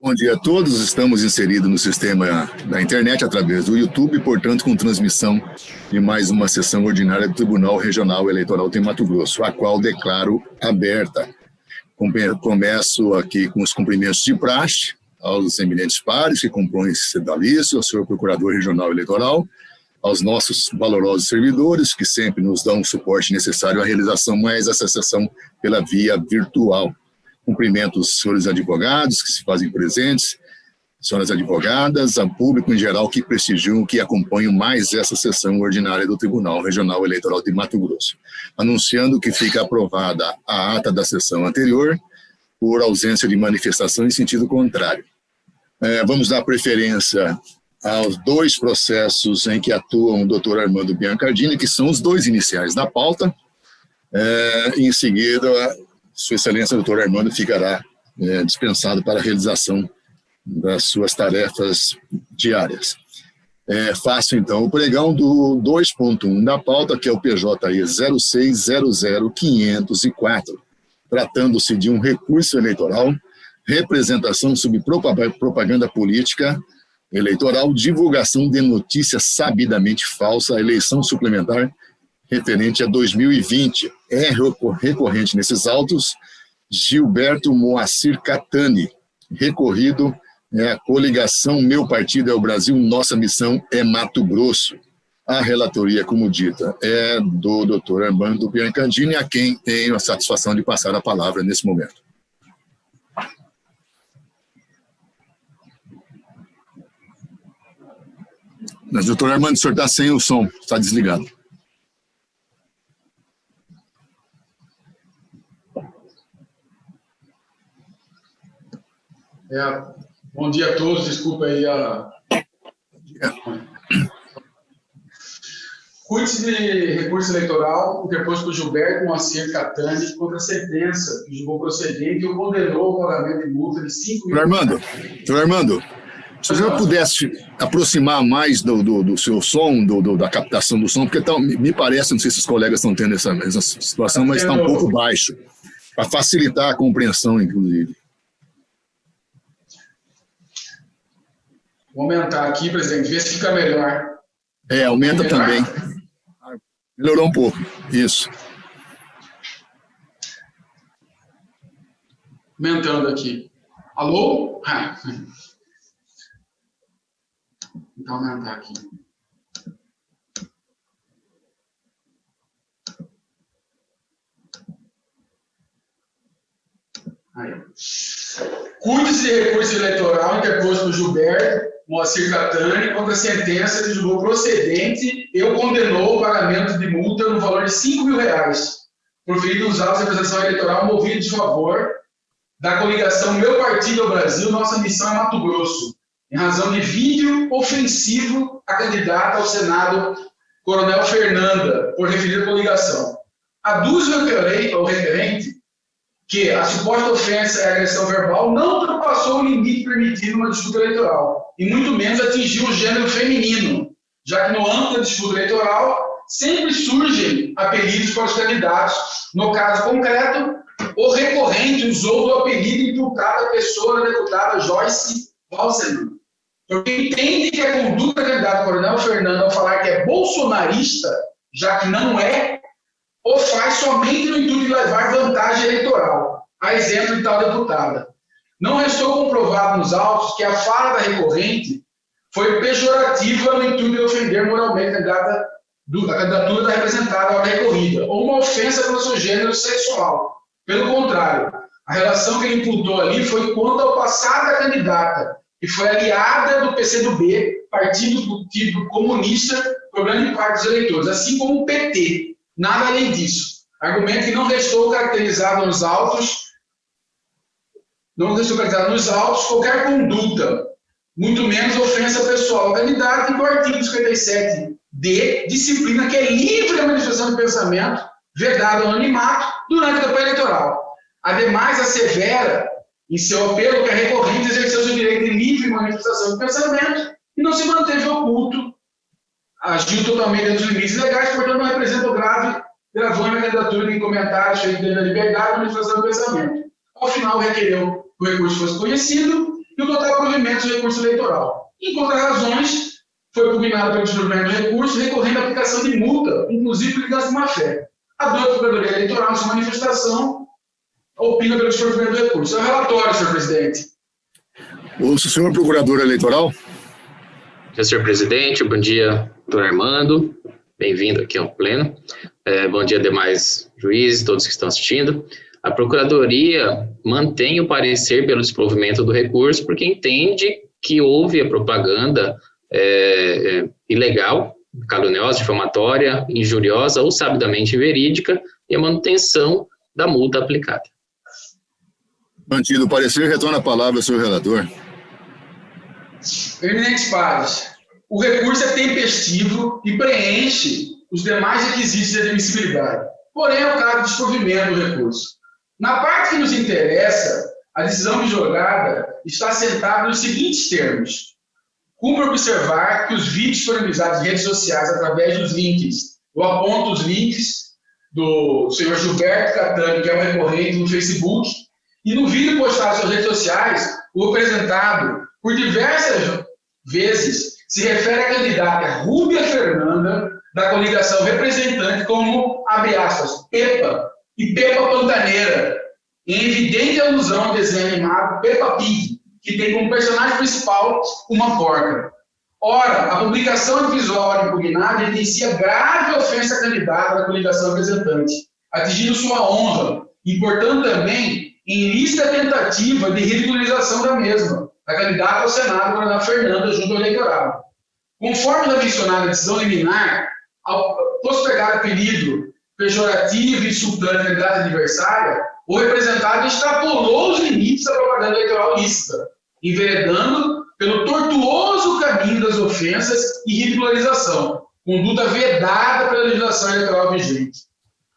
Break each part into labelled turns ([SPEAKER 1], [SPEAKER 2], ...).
[SPEAKER 1] Bom dia a todos, estamos inseridos no sistema da internet através do YouTube, portanto com transmissão de mais uma sessão ordinária do Tribunal Regional Eleitoral de Mato Grosso, a qual declaro aberta. Começo aqui com os cumprimentos de praxe aos eminentes pares que compõem esse dalício, ao senhor Procurador Regional Eleitoral, aos nossos valorosos servidores que sempre nos dão o suporte necessário à realização mais essa sessão pela via virtual. Cumprimento os senhores advogados que se fazem presentes, senhoras advogadas, ao público em geral que prestigiam, que acompanham mais essa sessão ordinária do Tribunal Regional Eleitoral de Mato Grosso. Anunciando que fica aprovada a ata da sessão anterior por ausência de manifestação em sentido contrário. Vamos dar preferência aos dois processos em que atuam o doutor Armando Biancardini, que são os dois iniciais da pauta. Em seguida, Sua Excelência, doutor Armando, ficará dispensado para a realização das suas tarefas diárias. Faço, então, o pregão do 2.1 da pauta, que é o PJE 0600504, tratando-se de um recurso eleitoral, representação sob propaganda política eleitoral, divulgação de notícia sabidamente falsa, eleição suplementar referente a 2020. É recorrente nesses autos Gilberto Moacir Catani, recorrido a coligação Meu Partido é o Brasil, Nossa Missão é Mato Grosso. A relatoria, como dita, é do doutor Armando Biancardini, a quem tenho a satisfação de passar a palavra nesse momento. Mas, doutor Armando, o senhor está sem o som, está desligado.
[SPEAKER 2] Bom dia a todos, desculpa aí a... Cuide-se de recurso eleitoral interposto por Gilberto Moacir Catani contra a sentença que julgou procedente e o condenou ao pagamento de multa de 5 mil...
[SPEAKER 1] Doutor Armando, se o senhor pudesse aproximar mais do seu som, da captação do som, porque me parece, não sei se os colegas estão tendo essa situação, mas está um pouco baixo, para facilitar a compreensão, inclusive.
[SPEAKER 2] Vou aumentar aqui, presidente, ver se fica melhor.
[SPEAKER 1] Aumenta também. Melhorou um pouco, isso.
[SPEAKER 2] Aumentando aqui. Alô? Vou aumentar aqui. Aí. Cuide-se de recurso eleitoral interposto por Gilberto Moacir Catani contra a sentença que julgou procedente e o condenou ao pagamento de multa no valor de 5 mil reais, proferido nos autos de representação eleitoral movido de favor da coligação Meu Partido é o Brasil, Nossa Missão é Mato Grosso, em razão de vídeo ofensivo à candidata ao Senado, Coronel Fernanda, por referida coligação. Aduzo ao requerente que a suposta ofensa e agressão verbal não ultrapassou o limite permitido numa disputa eleitoral, e muito menos atingiu o gênero feminino, já que no âmbito da disputa eleitoral sempre surgem apelidos para os candidatos. No caso concreto, o recorrente usou do apelido imputado à pessoa da deputada Joyce Walserman, porque entende que a conduta da candidata Coronel Fernanda ao falar que é bolsonarista, já que não é, ou faz somente no intuito de levar vantagem eleitoral, a exemplo de tal deputada. Não restou comprovado nos autos que a fala da recorrente foi pejorativa no intuito de ofender moralmente a candidatura da representada à recorrida, ou uma ofensa pelo seu gênero sexual. Pelo contrário, a relação que ele imputou ali foi quanto ao passado da candidata, que foi aliada do PCdoB, partido do tipo comunista, por grande parte dos eleitores, assim como o PT. Nada além disso. Argumento que não restou caracterizado nos autos qualquer conduta, muito menos ofensa pessoal ao candidato, e que o artigo 57D disciplina que é livre a manifestação de pensamento, vedado ao anonimato, durante a campanha eleitoral. Ademais, assevera em seu apelo que a recorrente exerceu seu direito de livre manifestação de pensamento e não se manteve oculto, agiu totalmente dentro dos limites legais, portanto não representa o gravando a candidatura em comentários feitos dentro da liberdade de manifestação de pensamento. Ao final, requereu que o recurso fosse conhecido e o total provimento do recurso eleitoral. Em contrarrazões, foi pugnado pelo desprovimento do recurso, recorrendo à aplicação de multa, inclusive por ligação de má-fé. A dona da Procuradoria Eleitoral, em sua manifestação, opina pelo desprovimento do recurso. É o relatório, senhor presidente.
[SPEAKER 1] O senhor procurador eleitoral?
[SPEAKER 3] Senhor presidente, bom dia, doutor Armando, bem-vindo aqui ao pleno. Bom dia, demais juízes, todos que estão assistindo. A Procuradoria mantém o parecer pelo desprovimento do recurso porque entende que houve a propaganda ilegal, caluniosa, difamatória, injuriosa ou sabidamente inverídica e a manutenção da multa aplicada.
[SPEAKER 1] Mantido o parecer, retorna a palavra ao senhor relator.
[SPEAKER 2] Eminentes pares, o recurso é tempestivo e preenche os demais requisitos de admissibilidade. Porém, é o caso do desprovimento do recurso. Na parte que nos interessa, a decisão julgada está assentada nos seguintes termos. Cumpre observar que os vídeos disponibilizados em redes sociais através dos links, eu aponto os links do senhor Gilberto Catani, que é um recorrente no Facebook, e no vídeo postado nas suas redes sociais, o apresentado por diversas vezes se refere à candidata Rúbia Fernanda, da coligação representante, como, abre aspas, Pepa e Pepa Pantaneira, em evidente alusão ao desenho animado Peppa Pig, que tem como personagem principal uma porca. Ora, a publicação de visual impugnada evidencia grave ofensa à candidata da coligação representante, atingindo sua honra, e, portanto, também em lista tentativa de ridicularização da mesma, da candidata ao Senado, Coronel Fernanda, junto ao eleitorado. Conforme já mencionada a decisão liminar, ao pegar apelido pejorativo e insultante da candidata adversária, o representado extrapolou os limites da propaganda eleitoral lícita, enveredando pelo tortuoso caminho das ofensas e ridicularização, conduta vedada pela legislação eleitoral vigente.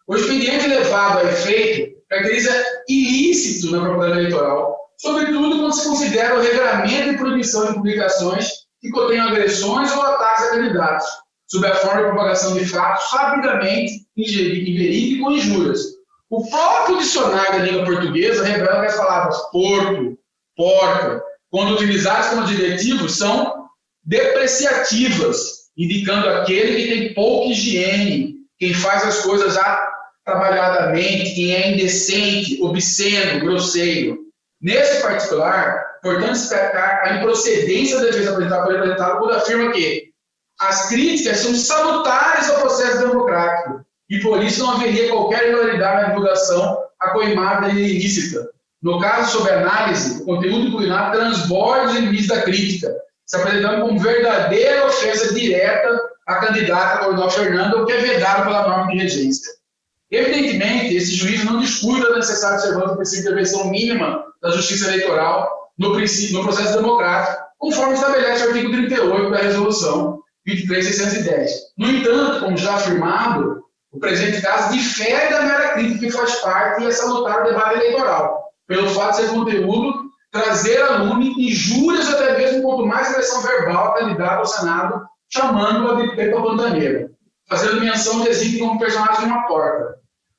[SPEAKER 2] O expediente levado a efeito caracteriza ilícito na propaganda eleitoral, sobretudo quando se considera o regramento e proibição de publicações que contenham agressões ou ataques a candidatos, sob a forma de propagação de fatos rapidamente inverídicos com injúrias. O próprio dicionário da língua portuguesa revela que as palavras porco, porca, quando utilizadas como adjetivos, são depreciativas, indicando aquele que tem pouca higiene, quem faz as coisas trabalhadamente, quem é indecente, obsceno, grosseiro. Nesse particular, portanto, destacar a improcedência da defesa apresentada pelo representado quando afirma que as críticas são salutares ao processo democrático e, por isso, não haveria qualquer irregularidade na divulgação acoimada e ilícita. No caso, sob análise, o conteúdo impugnado transborda os limites da crítica, se apresentando como verdadeira ofensa direta à candidata Coronel Fernanda, o que é vedado pela norma de regência. Evidentemente, esse juízo não discute a necessária observância do princípio de intervenção mínima da justiça eleitoral no processo democrático, conforme estabelece o artigo 38 da Resolução 23.610. No entanto, como já afirmado, o presente caso difere da mera crítica que faz parte e é salutar o debate eleitoral, pelo fato de ser conteúdo trazer à lume injúrias, até mesmo quanto mais agressão verbal à candidata ao Senado, chamando-a de Pepa Pantaneira, fazendo menção designe como personagem de uma porca.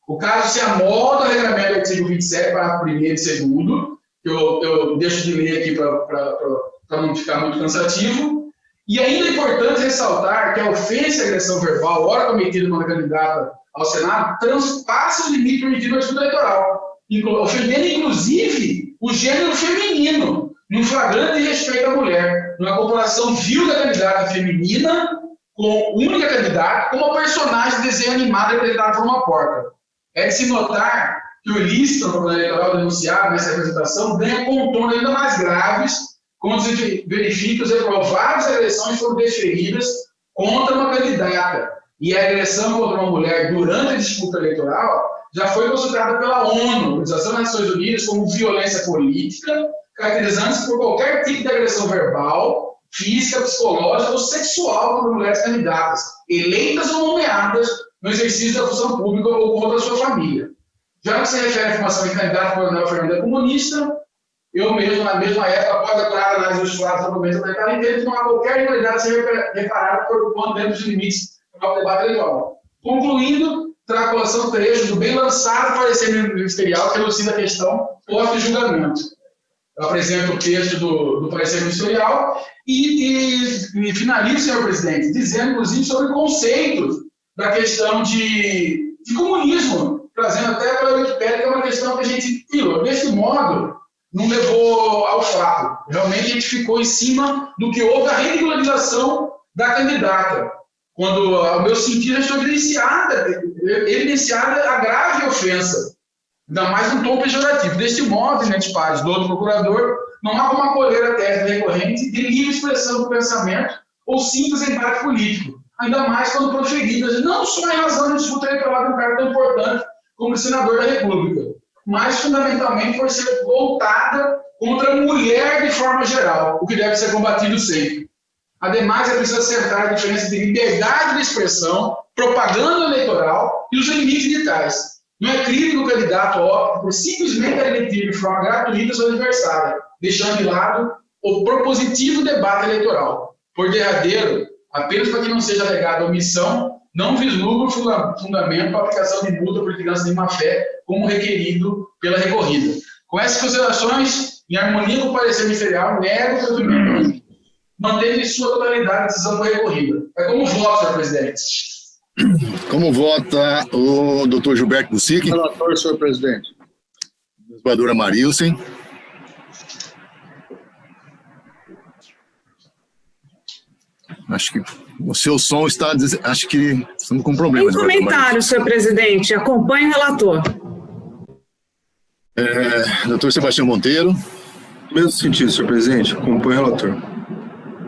[SPEAKER 2] O caso se amolda ao regramento do artigo 27, parágrafo 1º e 2º, que eu deixo de ler aqui para não ficar muito cansativo. E ainda é importante ressaltar que a ofensa e agressão verbal, ora cometida por uma candidata ao Senado, transpassa o limite permitido no artigo eleitoral, ofendendo inclusive o gênero feminino, num flagrante respeito à mulher, numa comparação vil da candidata feminina com única candidata, como a personagem de desenho animado representada por uma porca. É de se notar que o ilícito da propaganda eleitoral denunciado nessa representação ganha contornos ainda mais graves quando se verifica os reprováveis agressões foram desferidas contra uma candidata. E a agressão contra uma mulher durante a disputa eleitoral já foi considerada pela ONU, Organização das Nações Unidas, como violência política, caracterizando-se por qualquer tipo de agressão verbal, física, psicológica ou sexual contra mulheres candidatas, eleitas ou nomeadas no exercício da função pública ou contra a sua família. Já no que se refere à afirmação de candidato Coronel Fernanda comunista, eu mesmo, na mesma época, após a clara análise dos fatos da documentação declarada, entendo que não há qualquer irregularidade a ser reparada por quanto dentro dos limites do debate eleitoral. Concluindo, trago a colação trecho do bem lançado parecer ministerial que elucida a questão pós-julgamento. Eu apresento o texto do parecer ministerial e finalizo, senhor presidente, dizendo, inclusive, sobre o conceito da questão de comunismo, trazendo até para a Wikipédia, que é uma questão que a gente tirou. Desse modo, não levou ao fato. Realmente, a gente ficou em cima do que houve a ridicularização da candidata. Quando, ao meu sentir, já estou evidenciada a grave ofensa, ainda mais num tom pejorativo. Deste modo, eminentes pares, do outro procurador, não há como acolher a tese recorrente de livre expressão do pensamento ou simples embate político, ainda mais quando proferidas não só em razão de disputa eleitoral de um cargo tão importante como o senador da República, mas fundamentalmente por ser voltada contra a mulher de forma geral, o que deve ser combatido sempre. Ademais, é preciso acertar a diferença de liberdade de expressão, propaganda eleitoral e os limites de tais. Não é crime que o candidato opte por simplesmente admitir de forma gratuita seu adversário, deixando de lado o propositivo debate eleitoral. Por derradeiro, apenas para que não seja alegada omissão, não vislumbra o fundamento para a aplicação de multa por litigância de má-fé, como requerido pela recorrida. Com essas considerações, em harmonia com o parecer ministerial, nego o provimento, mantendo em sua totalidade a decisão por recorrida. É como voto, senhor presidente.
[SPEAKER 1] Como vota o doutor Gilberto Bussic?
[SPEAKER 4] Relator, senhor presidente.
[SPEAKER 1] Desembargadora Marilsen. Acho que o seu som está... Acho que estamos com problema.
[SPEAKER 5] Tem comentário, senhor presidente. Acompanhe o relator.
[SPEAKER 1] Doutor Sebastião Monteiro.
[SPEAKER 4] No mesmo sentido, senhor presidente. Acompanhe o relator.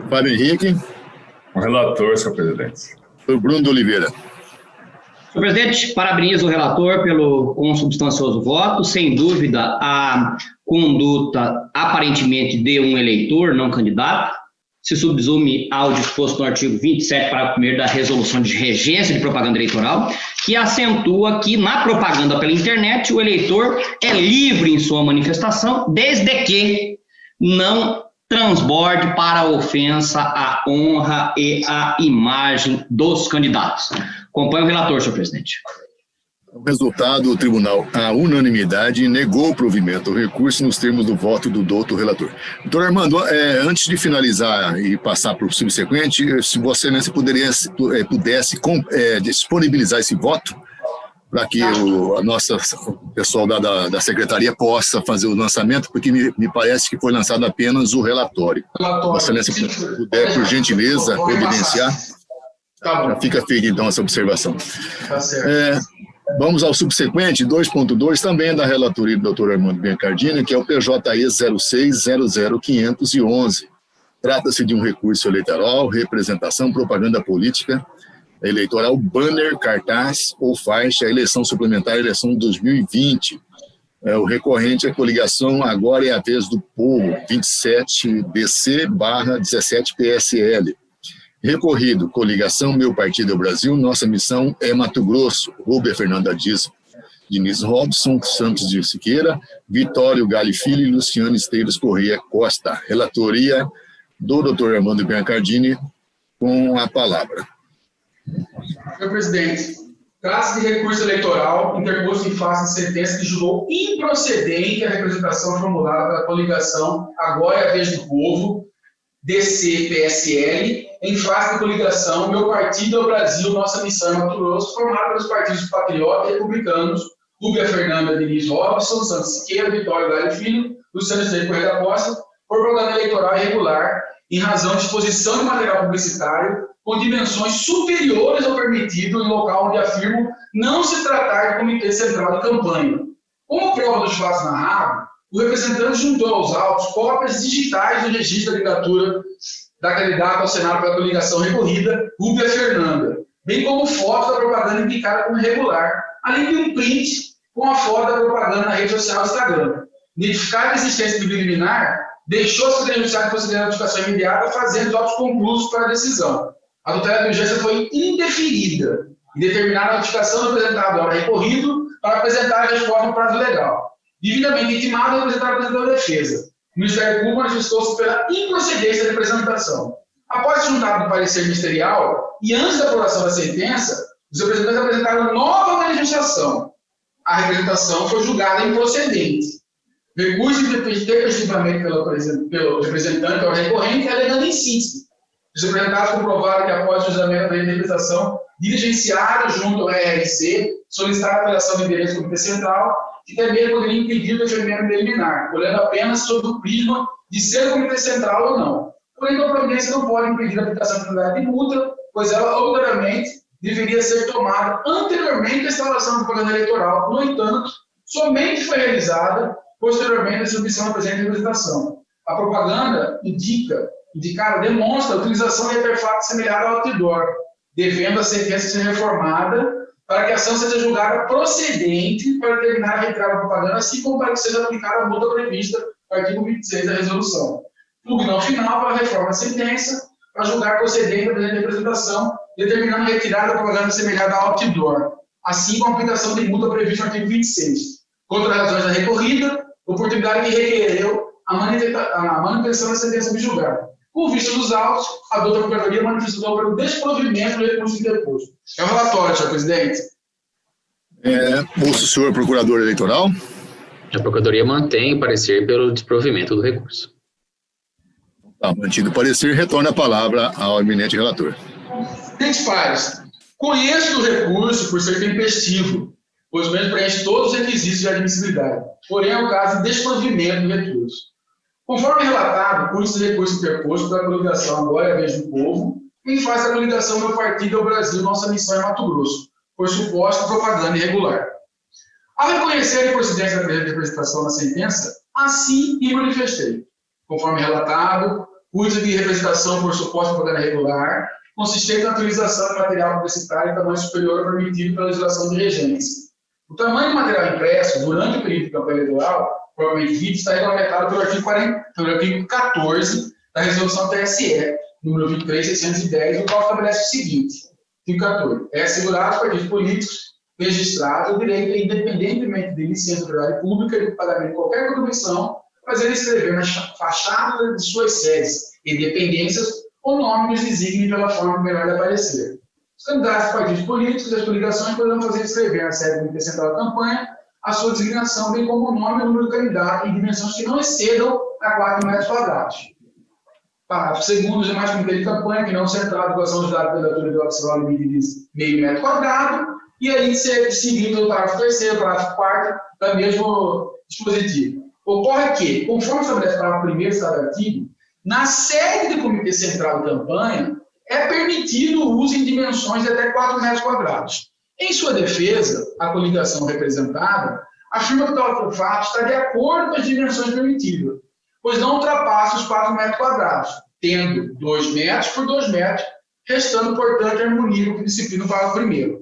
[SPEAKER 1] Fábio Henrique.
[SPEAKER 6] O relator, senhor presidente.
[SPEAKER 1] O Bruno de Oliveira.
[SPEAKER 7] Senhor presidente, parabenizo o relator pelo consubstancioso voto. Sem dúvida, a conduta aparentemente de um eleitor, não candidato, se subsume ao disposto no artigo 27, parágrafo 1º da Resolução de Regência de Propaganda Eleitoral, que acentua que na propaganda pela internet o eleitor é livre em sua manifestação, desde que não transborde para a ofensa à honra e à imagem dos candidatos. Acompanhe o relator, senhor presidente.
[SPEAKER 1] O resultado, o tribunal, à unanimidade, negou o provimento ao recurso nos termos do voto do doutor relator. Doutor Armando, antes de finalizar e passar para o subsequente, se você pudesse disponibilizar esse voto para que o pessoal da secretaria possa fazer o lançamento, porque me parece que foi lançado apenas o relatório. Vossa Excelência, se puder, por gentileza, providenciar, já fica feita então essa observação.
[SPEAKER 2] Tá certo.
[SPEAKER 1] Vamos ao subsequente, 2.2, também é da relatoria do Dr. Armando Biancardini, que é o PJE 0600511. Trata-se de um recurso eleitoral, representação, propaganda política eleitoral, banner, cartaz ou faixa, eleição suplementar, eleição de 2020. O recorrente é a coligação Agora é a Vez do Povo, 27BC/17PSL. Recorrido, coligação Meu Partido é o Brasil, nossa missão é Mato Grosso, Rúbia Fernanda Diniz Robson, Santos de Siqueira, Vitório Gali Filho e Luciano Esteiros Corrêa Costa. Relatoria do Dr. Armando Biancardini, com a palavra.
[SPEAKER 2] Senhor presidente, trata-se de recurso eleitoral interposto em face de sentença que julgou improcedente a representação formulada pela coligação Agora é a Vez do Povo, DC-PSL, em face da coligação Meu Partido é o Brasil, Nossa Missão é Mato Grosso, formada pelos partidos Patriota e Republicanos, Rúbia Fernanda Diniz Robson, Santos Siqueira, Vitório Gali Filho, Luciano Esteiros Corrêa da Costa, por propaganda eleitoral irregular, em razão de exposição de material publicitário com dimensões superiores ao permitido em local onde afirmo não se tratar de comitê central de campanha. Como prova dos fatos narrados, o representante juntou aos autos cópias digitais do registro da candidatura da candidata ao Senado pela coligação recorrida, Rúbia Fernanda, bem como fotos da propaganda indicada como irregular, além de um print com a foto da propaganda na rede social Instagram. Identificada a existência do liminar, deixou a Secretaria Judiciária de proceder à notificação imediata, fazendo os autos conclusos para a decisão. A tutela de urgência foi indeferida e determinada a notificação do apresentado ao recorrido para apresentar a resposta no prazo legal. Devidamente intimado, a representar da defesa. O Ministério Público manifestou-se pela improcedência da representação. Após o juntado do parecer ministerial e antes da aprovação da sentença, os representantes apresentaram nova manifestação. A representação foi julgada improcedente. Recurso intempestivamente pelo representante ou recorrente, alegando em síntese. Os representantes comprovaram que, após o julgamento da interpretação, diligenciaram junto ao RRC, solicitaram a apelação de endereço do Comitê Central, que também poderia impedir o deferimento preliminar, olhando apenas sob o prisma de ser o Comitê Central ou não. Porém, a providência não pode impedir a aplicação de penalidade de multa, pois ela, obrigatoriamente, deveria ser tomada anteriormente à instalação da propaganda eleitoral. No entanto, somente foi realizada posteriormente à submissão da presente representação. A propaganda demonstra a utilização de interface semelhante ao outdoor, devendo a sentença ser reformada para que a ação seja julgada procedente para determinar a retirada da propaganda, assim como para que seja aplicada a multa prevista no artigo 26 da resolução. Tribunal final para a reforma da sentença, para julgar procedente a presente representação, determinando a retirada da propaganda semelhante ao outdoor, assim como a aplicação de multa prevista no artigo 26. Contra as razões da recorrida, oportunidade que requereu a manutenção da sentença subjugada. Com vista dos autos, a doutora Procuradoria manifestou pelo desprovimento do recurso interposto. É o relatório, senhor presidente.
[SPEAKER 1] Ouço o senhor procurador eleitoral.
[SPEAKER 3] A Procuradoria mantém o parecer pelo desprovimento do recurso.
[SPEAKER 1] Tá, mantido o parecer, retorna a palavra ao eminente relator.
[SPEAKER 2] Presidente Pares, conheço o recurso por ser tempestivo, pois mesmo preenche todos os requisitos de admissibilidade. Porém, é o caso de desprovimento do recurso. Conforme relatado, por esse recurso interposto pela coligação Agora é a Vez do Povo, em face da coligação Meu Partido é o Brasil, Nossa Missão é Mato Grosso, por suposta propaganda irregular. Ao reconhecer a improcedência da presente representação na sentença, assim me manifestei. Conforme relatado, uso de representação por suposta propaganda irregular, consistente na utilização de material publicitário em tamanho superior ao permitido pela legislação de regência. O tamanho do material impresso durante o período de campanha eleitoral, provavelmente dito, está regulamentado pelo artigo 14 da resolução TSE, número 23.610, o qual estabelece o seguinte: artigo 14. É assegurado aos partidos políticos registrados o direito, independentemente de licença de propriedade pública e do pagamento de qualquer contribuição, fazer escrever na fachada de suas sedes e dependências o nome dos designem pela forma melhor de aparecer. Os candidatos dos partidos políticos e as coligações poderão fazer escrever na sede do Comitê Central da campanha a sua designação, bem como o nome e o número do candidato em dimensões que não excedam a 4 metros quadrados. Parágrafo 2º, os demais comitês de campanha que não central a divulgação dos dados pela autoridade oficial limite de meio metro quadrado, e aí seguindo o parágrafo 3º, parágrafo 4º, da mesmo dispositivo. Ocorre que, conforme estabelece o parágrafo 1º do artigo, na sede do Comitê Central de Campanha, é permitido o uso em dimensões de até 4 metros quadrados. Em sua defesa, a coligação representada afirma que tal fato está de acordo com as dimensões permitidas, pois não ultrapassa os 4 metros quadrados, tendo 2 metros por 2 metros, restando, portanto, harmonia com o que disciplina o parágrafo 1º.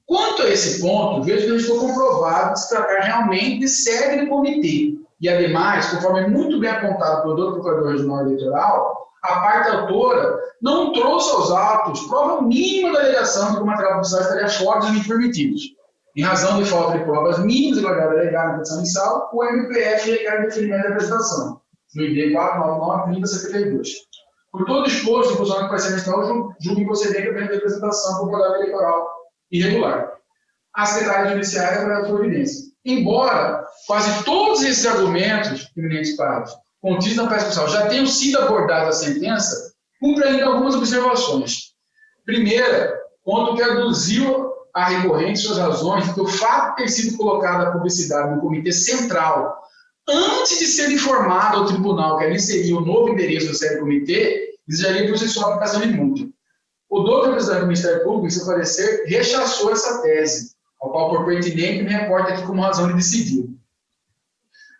[SPEAKER 2] Quanto a esse ponto, vejo que estou comprovado de se tratar realmente de sede do comitê. E, ademais, conforme muito bem apontado pelo doutor Procurador Regional Eleitoral, a parte autora não trouxe aos autos prova mínima da alegação de que o material publicitário estaria fora dos limites permitidos. Em razão de falta de provas mínimas de validade alegada na petição inicial, o MPF requer deferimento da apresentação, no ID 499-3072. Por todo exposto, o funcionário do parecer inicial julga improcedente a representação por validade eleitoral irregular. A secretária judiciária para a providência. Embora quase todos esses argumentos, eminentes pares, contidos na peça especial já tenham sido abordados na sentença, cumpre ainda algumas observações. Primeira, quanto que aduziu a recorrente suas razões de que o fato de ter sido colocada a publicidade no Comitê Central antes de ser informado ao tribunal que ali seria o novo endereço do sede do comitê, exigiria por si só a aplicação de multa. O doutor representante do Ministério Público, em seu parecer, rechaçou essa tese, ao qual, por pertinente, me reporta aqui como razão de decidir.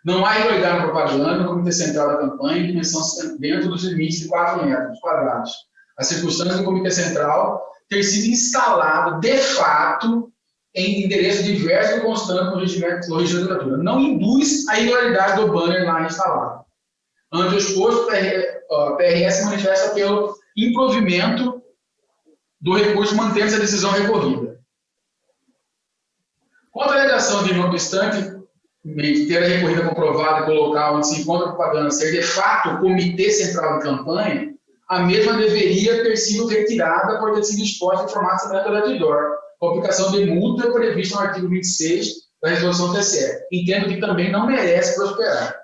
[SPEAKER 2] Não há irregularidade na propaganda no Comitê Central da campanha em dimensão dentro dos limites de 4 metros quadrados. A circunstância do Comitê Central ter sido instalado, de fato, em endereço diverso e constante no regimento da legislatura não induz a irregularidade do banner lá instalado. Ante o exposto, a PRS manifesta pelo improvimento do recurso mantendo-se a decisão recorrida. Quanto à alegação de, não obstante, ter a recorrida comprovada com o local onde se encontra a propaganda ser de fato o Comitê Central de Campanha, a mesma deveria ter sido retirada por ter sido exposta em formato semelhante ao outdoor, com aplicação de multa prevista no artigo 26 da resolução do TSE. Entendo que também não merece prosperar.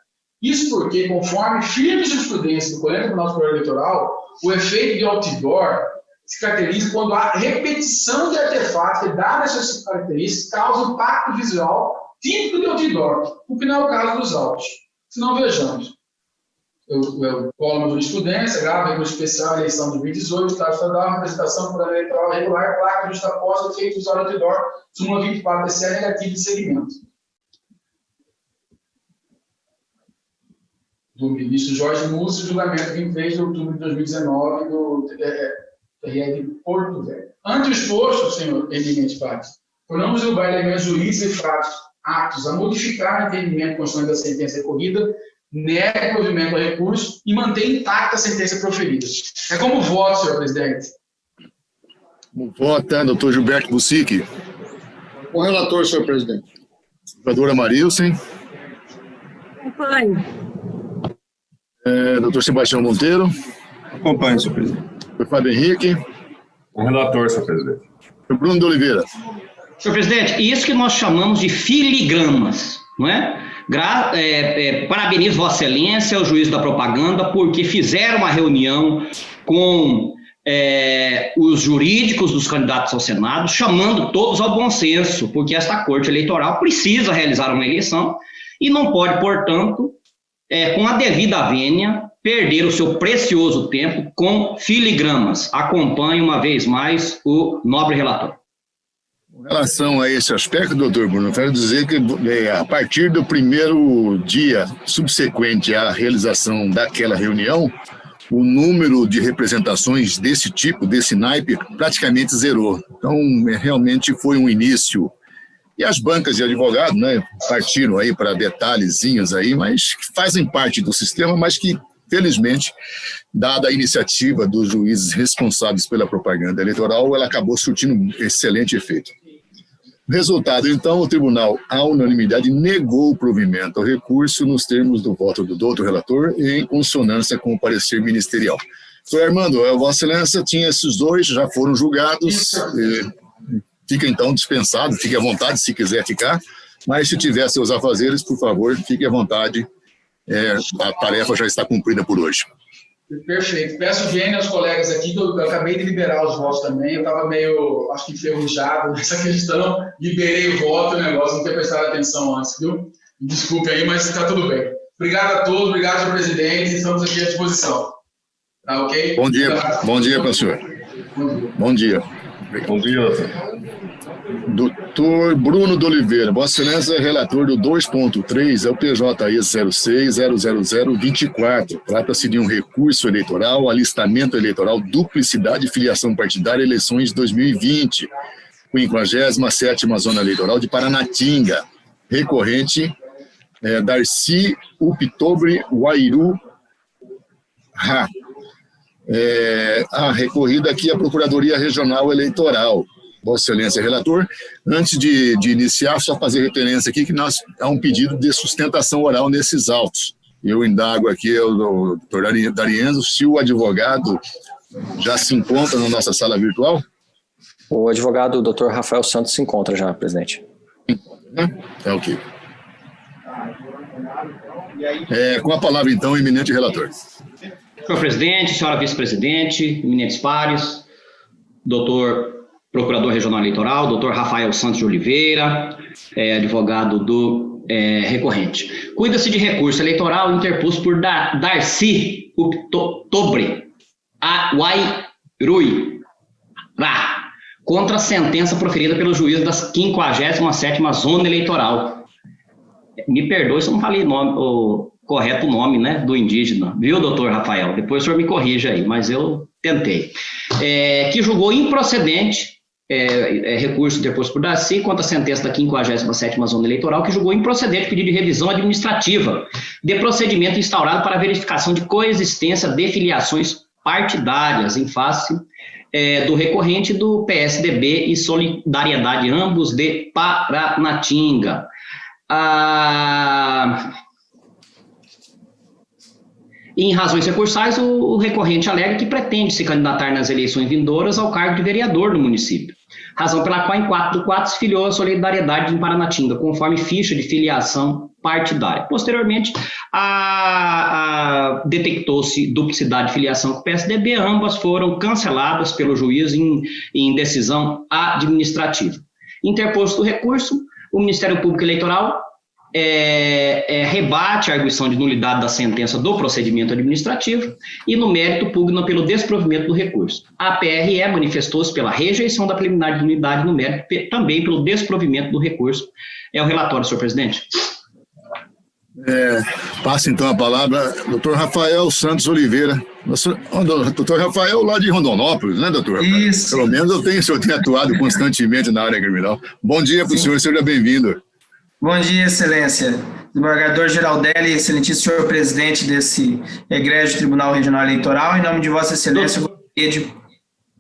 [SPEAKER 2] Isso porque, conforme firme jurisprudência do Colégio Tribunal Superior Eleitoral, o efeito de outdoor se caracteriza quando a repetição de artefatos que, dadas essas características, causa impacto visual típico de outdoor, o que não é o caso dos autos. Se não, vejamos. Eu colo uma jurisprudência, gravo recurso especial, eleição de 2018, Estado Estadual, representação por eleitoral regular, placa justaposta, efeito visual outdoor, súmula 24, TSE negativo de segmento. Do ministro Jorge Múcio, julgamento 23 de outubro de 2019 do TRE de Porto Velho. Ante o exposto, senhor eminente parte, tornamos o elementos jurídicos e fatos aptos a modificar o entendimento constitucional da sentença recorrida, nega o provimento ao recurso e mantém intacta a sentença proferida. É como voto, senhor presidente.
[SPEAKER 1] Como vota, doutor Gilberto Bussic.
[SPEAKER 4] Com relator, senhor presidente.
[SPEAKER 1] Senadora Marilsen.
[SPEAKER 5] Acompanho.
[SPEAKER 1] Doutor Sebastião Monteiro.
[SPEAKER 4] Acompanho, senhor presidente.
[SPEAKER 1] Doutor Fábio Henrique.
[SPEAKER 6] Com relator, senhor presidente.
[SPEAKER 1] Doutor Bruno de Oliveira.
[SPEAKER 7] Senhor presidente, isso que nós chamamos de filigramas, não é? Parabenizo Vossa Excelência, o juiz da propaganda, porque fizeram uma reunião com os jurídicos dos candidatos ao Senado, chamando todos ao bom senso, porque esta Corte Eleitoral precisa realizar uma eleição e não pode, portanto, com a devida vênia, perder o seu precioso tempo com filigramas. Acompanhe uma vez mais o nobre relator.
[SPEAKER 1] Com relação a esse aspecto, doutor Bruno, eu quero dizer que a partir do primeiro dia subsequente à realização daquela reunião, o número de representações desse tipo, desse naipe, praticamente zerou. Então, realmente foi um início. E as bancas de advogados, né, partiram aí para detalhezinhos aí, mas que fazem parte do sistema, mas que, felizmente, dada a iniciativa dos juízes responsáveis pela propaganda eleitoral, ela acabou surtindo um excelente efeito. Resultado, então, o tribunal, à unanimidade, negou o provimento ao recurso nos termos do voto do doutor relator e em consonância com o parecer ministerial. Doutor Armando, Vossa Excelência tinha esses dois, já foram julgados, fica então dispensado, fique à vontade se quiser ficar, mas se tiver seus afazeres, por favor, fique à vontade, a tarefa já está cumprida por hoje.
[SPEAKER 2] Perfeito. Peço vênia aos colegas aqui, que eu acabei de liberar os votos também, eu estava meio, acho que enferrujado nessa questão, liberei o voto, o negócio, não ter prestado atenção antes, viu? Desculpe aí, mas está tudo bem. Obrigado a todos, obrigado, senhor presidente, estamos aqui à disposição. Tá ok?
[SPEAKER 1] Bom dia para o senhor. Bom dia.
[SPEAKER 6] Bom dia, doutor.
[SPEAKER 1] Doutor Bruno de Oliveira, Vossa Excelência é relator do 2.3, é o PJE 06.00024. Trata-se de um recurso eleitoral, alistamento eleitoral, duplicidade e filiação partidária, eleições de 2020, 57ª Zona Eleitoral de Paranatinga. Recorrente, Darcy Uptobre Wairu Ha. A recorrida aqui à Procuradoria Regional Eleitoral. Vossa Excelência, relator, antes de iniciar, só fazer referência aqui que há um pedido de sustentação oral nesses autos. Eu indago aqui ao doutor D'Arienzo se o advogado já se encontra na nossa sala virtual.
[SPEAKER 8] O advogado, Dr. Rafael Santos, se encontra já, presidente.
[SPEAKER 1] É ok. Com a palavra, então, o eminente relator.
[SPEAKER 7] Senhor presidente, senhora vice-presidente, eminentes pares, doutor Procurador Regional Eleitoral, doutor Rafael Santos de Oliveira, advogado do recorrente. Cuida-se de recurso eleitoral interposto por Darcy Uptobre Wairu contra a sentença proferida pelo juiz da 57ª Zona Eleitoral. Me perdoe se eu não falei o correto nome, né, do indígena, viu, doutor Rafael? Depois o senhor me corrija aí, mas eu tentei. Que julgou improcedente recurso interposto por Darcy contra a sentença da 57ª Zona Eleitoral, que julgou improcedente o pedido de revisão administrativa de procedimento instaurado para verificação de coexistência de filiações partidárias em face do recorrente do PSDB e Solidariedade, ambos de Paranatinga. Em razões recursais, o recorrente alega que pretende se candidatar nas eleições vindouras ao cargo de vereador do município. razão pela qual, em 4/4, se filiou a Solidariedade em Paranatinga, conforme ficha de filiação partidária. Posteriormente, detectou-se duplicidade de filiação com o PSDB, ambas foram canceladas pelo juiz em decisão administrativa. Interposto o recurso, o Ministério Público Eleitoral rebate a arguição de nulidade da sentença do procedimento administrativo e, no mérito, pugna pelo desprovimento do recurso. A PRE manifestou-se pela rejeição da preliminar de nulidade, no mérito, também pelo desprovimento do recurso. É o relatório, senhor presidente.
[SPEAKER 1] Passa então a palavra doutor Rafael Santos Oliveira. Doutor Rafael, lá de Rondonópolis, né, doutor?
[SPEAKER 9] Isso.
[SPEAKER 1] Pelo menos eu tenho atuado constantemente na área criminal. Bom dia para o senhor, seja bem-vindo.
[SPEAKER 9] Bom dia, excelência. Desembargador Giraldelli, excelentíssimo senhor presidente desse egrégio Tribunal Regional Eleitoral, em nome de vossa excelência, eu gostaria de...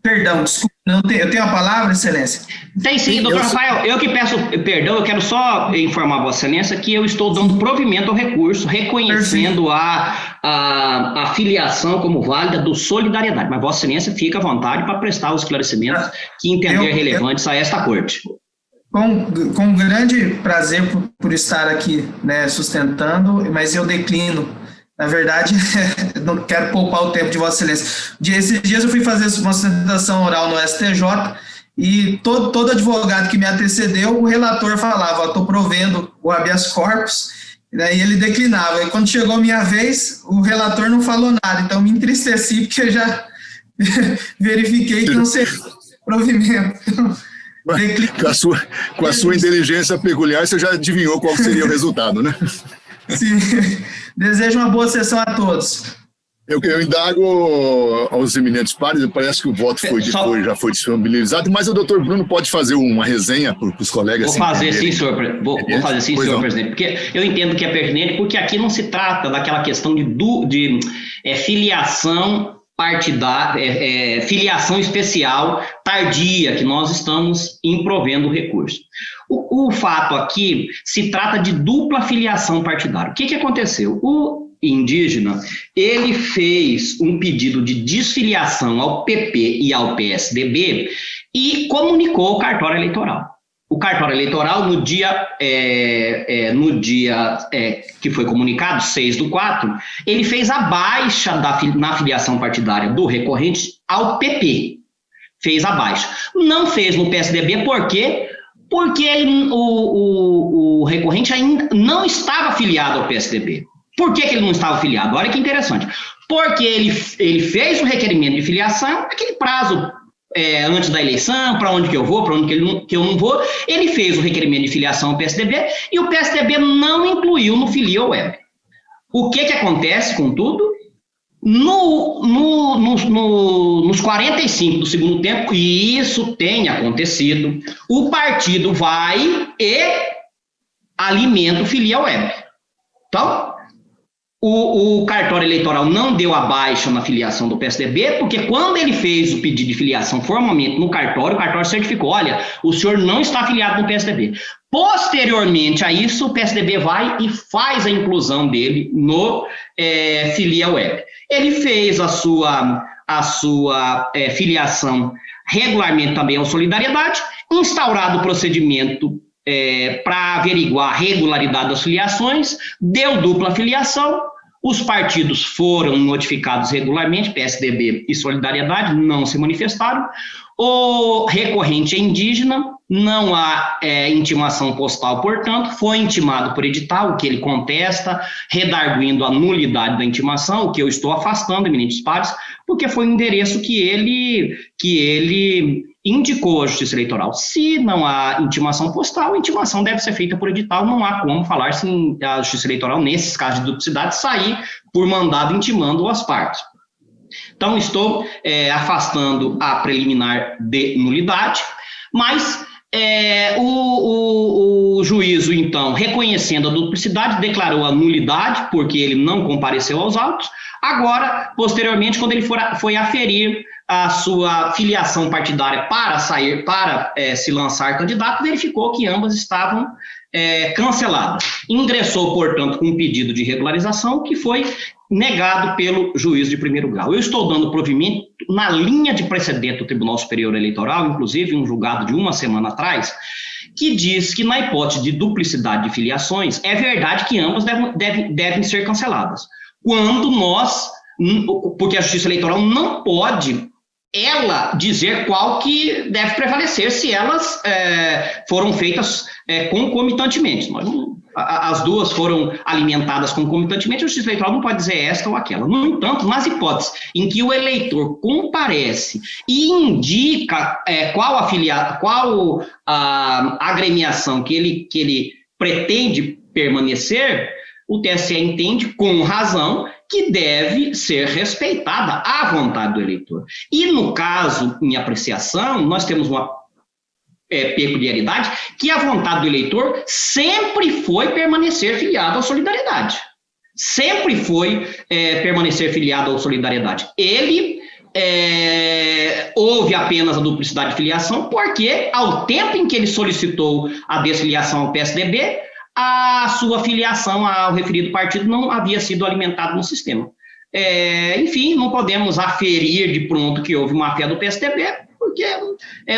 [SPEAKER 9] Perdão, desculpa, eu tenho a palavra, excelência?
[SPEAKER 7] Tem sim, doutor Rafael, eu que peço perdão, eu quero só informar a vossa excelência que eu estou dando provimento ao recurso, reconhecendo a filiação como válida do Solidariedade, mas vossa excelência fica à vontade para prestar os esclarecimentos que entender relevantes a esta corte.
[SPEAKER 9] Com grande prazer por estar aqui, né, sustentando, mas eu declino. Na verdade, não quero poupar o tempo de Vossa Excelência. Esses dias eu fui fazer uma sustentação oral no STJ e todo advogado que me antecedeu, o relator falava, estou provendo o habeas corpus, e daí ele declinava. E quando chegou a minha vez, o relator não falou nada. Então, me entristeci porque eu já verifiquei que não seria provimento.
[SPEAKER 1] Com a sua inteligência peculiar, você já adivinhou qual seria o resultado, né?
[SPEAKER 9] Sim. Desejo uma boa sessão a todos.
[SPEAKER 1] Eu indago aos eminentes pares, parece que o voto já foi disponibilizado, mas o doutor Bruno pode fazer uma resenha para os colegas.
[SPEAKER 7] Vou fazer sim, senhor presidente, porque eu entendo que é pertinente, porque aqui não se trata daquela questão de filiação partidária, filiação especial tardia, que nós estamos improvendo o recurso. O fato aqui se trata de dupla filiação partidária. O que aconteceu? O indígena, ele fez um pedido de desfiliação ao PP e ao PSDB e comunicou ao cartório eleitoral. O cartório eleitoral, no dia que foi comunicado, 6/4, ele fez a baixa na filiação partidária do recorrente ao PP. Fez a baixa. Não fez no PSDB, por quê? Porque o recorrente ainda não estava filiado ao PSDB. Por que ele não estava filiado? Olha que interessante. Porque ele fez o requerimento de filiação, aquele prazo antes da eleição, para onde que eu vou, para onde que eu não vou, ele fez o requerimento de filiação ao PSDB e o PSDB não incluiu no Filia Web. O que acontece, contudo? Nos 45 do segundo tempo, e isso tem acontecido, o partido vai e alimenta o Filia Web. Então, o cartório eleitoral não deu a baixa na filiação do PSDB, porque quando ele fez o pedido de filiação formalmente no cartório, o cartório certificou, olha, o senhor não está afiliado no PSDB. Posteriormente a isso, o PSDB vai e faz a inclusão dele no Filia Web. Ele fez a sua filiação regularmente também ao Solidariedade, instaurado o procedimento para averiguar a regularidade das filiações, deu dupla filiação, os partidos foram notificados regularmente, PSDB e Solidariedade, não se manifestaram, o recorrente é indígena, não há intimação postal, portanto, foi intimado por edital, o que ele contesta, redarguindo a nulidade da intimação, o que eu estou afastando, eminentes pares, porque foi um endereço que ele indicou à Justiça Eleitoral. Se não há intimação postal, a intimação deve ser feita por edital, não há como falar se a Justiça Eleitoral, nesses casos de duplicidade, sair por mandado intimando as partes. Então, estou afastando a preliminar de nulidade, mas o juízo, então, reconhecendo a duplicidade, declarou a nulidade, porque ele não compareceu aos autos. Agora, posteriormente, quando ele foi aferir a sua filiação partidária para se lançar candidato, verificou que ambas estavam canceladas. Ingressou, portanto, com um pedido de regularização que foi negado pelo juiz de primeiro grau. Eu estou dando provimento na linha de precedente do Tribunal Superior Eleitoral, inclusive um julgado de uma semana atrás, que diz que na hipótese de duplicidade de filiações, é verdade que ambas devem ser canceladas. Quando porque a Justiça Eleitoral não pode ela dizer qual que deve prevalecer se elas foram feitas concomitantemente. As duas foram alimentadas concomitantemente, a Justiça Eleitoral não pode dizer esta ou aquela. No entanto, nas hipóteses em que o eleitor comparece e indica qual a agremiação que ele pretende permanecer, o TSE entende, com razão, que deve ser respeitada a vontade do eleitor. E, no caso, em apreciação, nós temos uma peculiaridade que a vontade do eleitor sempre foi permanecer filiado à Solidariedade. Sempre foi permanecer filiado à Solidariedade. Ele houve apenas a duplicidade de filiação porque, ao tempo em que ele solicitou a desfiliação ao PSDB, a sua filiação ao referido partido não havia sido alimentada no sistema. Enfim, não podemos aferir de pronto que houve má fé do PSDB, porque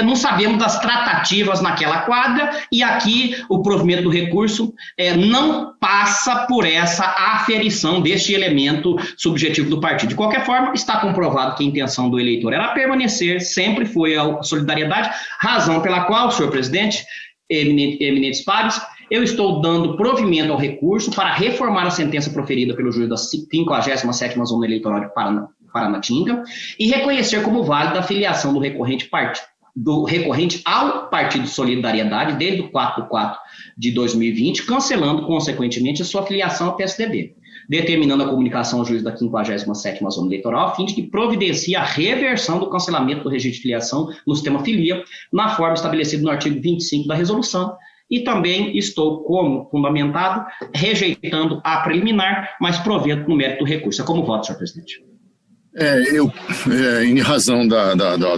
[SPEAKER 7] não sabemos das tratativas naquela quadra, e aqui o provimento do recurso não passa por essa aferição deste elemento subjetivo do partido. De qualquer forma, está comprovado que a intenção do eleitor era permanecer, sempre foi a Solidariedade, razão pela qual, senhor presidente, eminentes pares, eu estou dando provimento ao recurso para reformar a sentença proferida pelo juiz da 57ª Zona Eleitoral de Paranatinga e reconhecer como válida a filiação do recorrente ao Partido Solidariedade desde o 4/4 de 2020, cancelando, consequentemente, a sua filiação ao PSDB, determinando a comunicação ao juiz da 57ª Zona Eleitoral a fim de que providencie a reversão do cancelamento do registro de filiação no sistema filia, na forma estabelecida no artigo 25 da resolução. E também estou, como fundamentado, rejeitando a preliminar, mas provendo no mérito do recurso. É como voto, senhor presidente.
[SPEAKER 1] Em razão do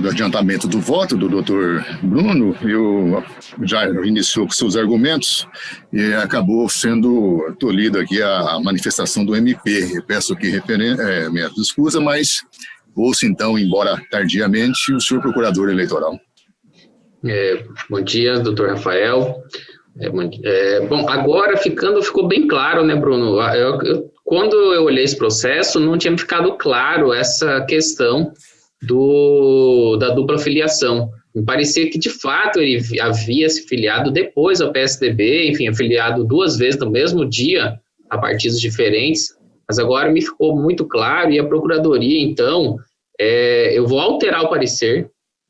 [SPEAKER 1] adiantamento do voto do doutor Bruno, eu já iniciou com seus argumentos e acabou sendo tolhido aqui a manifestação do MP. Eu peço aqui minha desculpa, mas ouço então, embora tardiamente, o senhor procurador eleitoral.
[SPEAKER 3] Bom dia, doutor Rafael. Bom, agora ficou bem claro, né, Bruno? Quando eu olhei esse processo, não tinha ficado claro essa questão da dupla filiação. Me parecia que, de fato, ele havia se filiado depois ao PSDB, enfim, afiliado 2 vezes no mesmo dia a partidos diferentes, mas agora me ficou muito claro, e a Procuradoria, então, eu vou alterar o parecer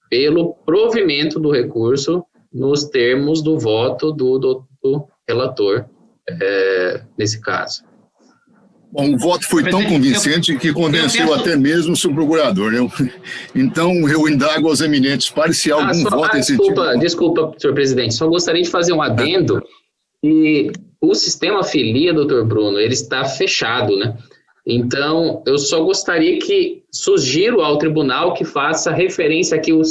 [SPEAKER 3] pelo provimento do recurso nos termos do voto do relator, nesse caso.
[SPEAKER 1] Bom, o voto foi tão convincente que convenceu até mesmo o subprocurador, né? Então, eu indago aos eminentes pares se há algum voto nesse tipo.
[SPEAKER 3] Desculpa, senhor presidente, só gostaria de fazer um adendo, e o sistema filia, doutor Bruno, ele está fechado, né? Então, eu só gostaria que sugiro ao tribunal que faça referência, que o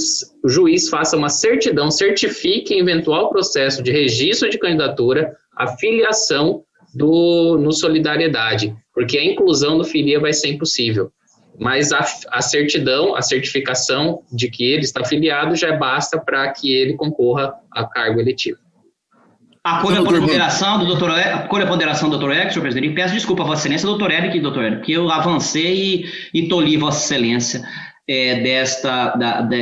[SPEAKER 3] juiz faça uma certidão, certifique em eventual processo de registro de candidatura a filiação no Solidariedade, porque a inclusão no filia vai ser impossível. Mas a certidão, a certificação de que ele está filiado já basta para que ele concorra a cargo eletivo.
[SPEAKER 7] Acolho a ponderação do doutor Eric, senhor presidente, e peço desculpa a Vossa Excelência, doutor Eric, que eu avancei e tolhi Vossa Excelência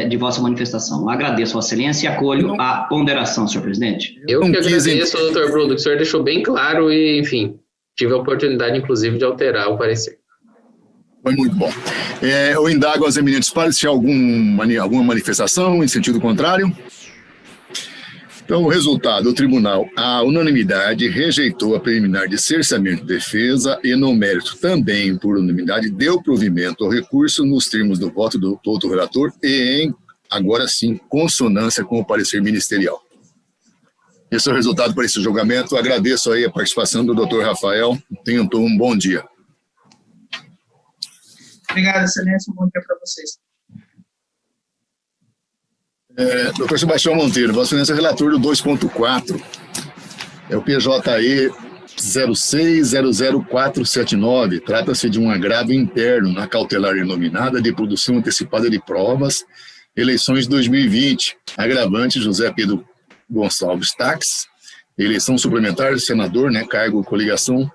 [SPEAKER 7] de vossa manifestação. Agradeço, Vossa Excelência, e acolho a ponderação, senhor presidente.
[SPEAKER 3] Eu que agradeço, doutor Bruno, que o senhor deixou bem claro e, enfim, tive a oportunidade, inclusive, de alterar o parecer.
[SPEAKER 1] Foi muito bom. Eu indago aos eminentes pares se há alguma manifestação em sentido contrário. Então, o resultado, o tribunal, à unanimidade, rejeitou a preliminar de cerceamento de defesa e, no mérito também por unanimidade, deu provimento ao recurso nos termos do voto do doutor relator e, agora sim, consonância com o parecer ministerial. Esse é o resultado para esse julgamento. Agradeço aí a participação do doutor Rafael. Tenham um bom dia.
[SPEAKER 9] Obrigado, Excelência. Um bom dia para vocês.
[SPEAKER 1] Doutor Sebastião Monteiro, Vossa Excelência, relator do 2.4, é o PJE 06000479. Trata-se de um agravo interno na cautelar denominada de produção antecipada de provas, eleições 2020. Agravante José Pedro Gonçalves Tax, eleição suplementar de senador, cargo coligação.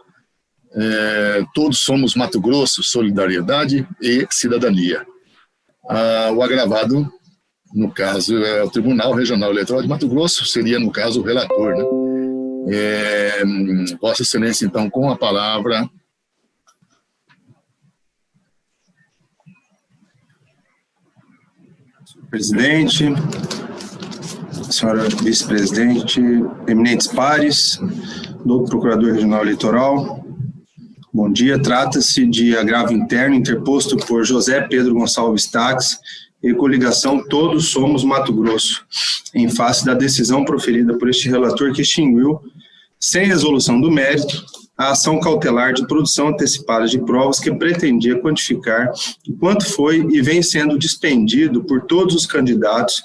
[SPEAKER 1] Todos somos Mato Grosso, Solidariedade e Cidadania. O agravado, no caso, é o Tribunal Regional Eleitoral de Mato Grosso, seria, no caso, o relator, Vossa Excelência, então, com a palavra.
[SPEAKER 4] Presidente, senhora vice-presidente, eminentes pares, do Procurador Regional Eleitoral, bom dia. Trata-se de agravo interno interposto por José Pedro Gonçalves Tax e coligação Todos Somos Mato Grosso, em face da decisão proferida por este relator que extinguiu, sem resolução do mérito, a ação cautelar de produção antecipada de provas que pretendia quantificar o quanto foi e vem sendo dispendido por todos os candidatos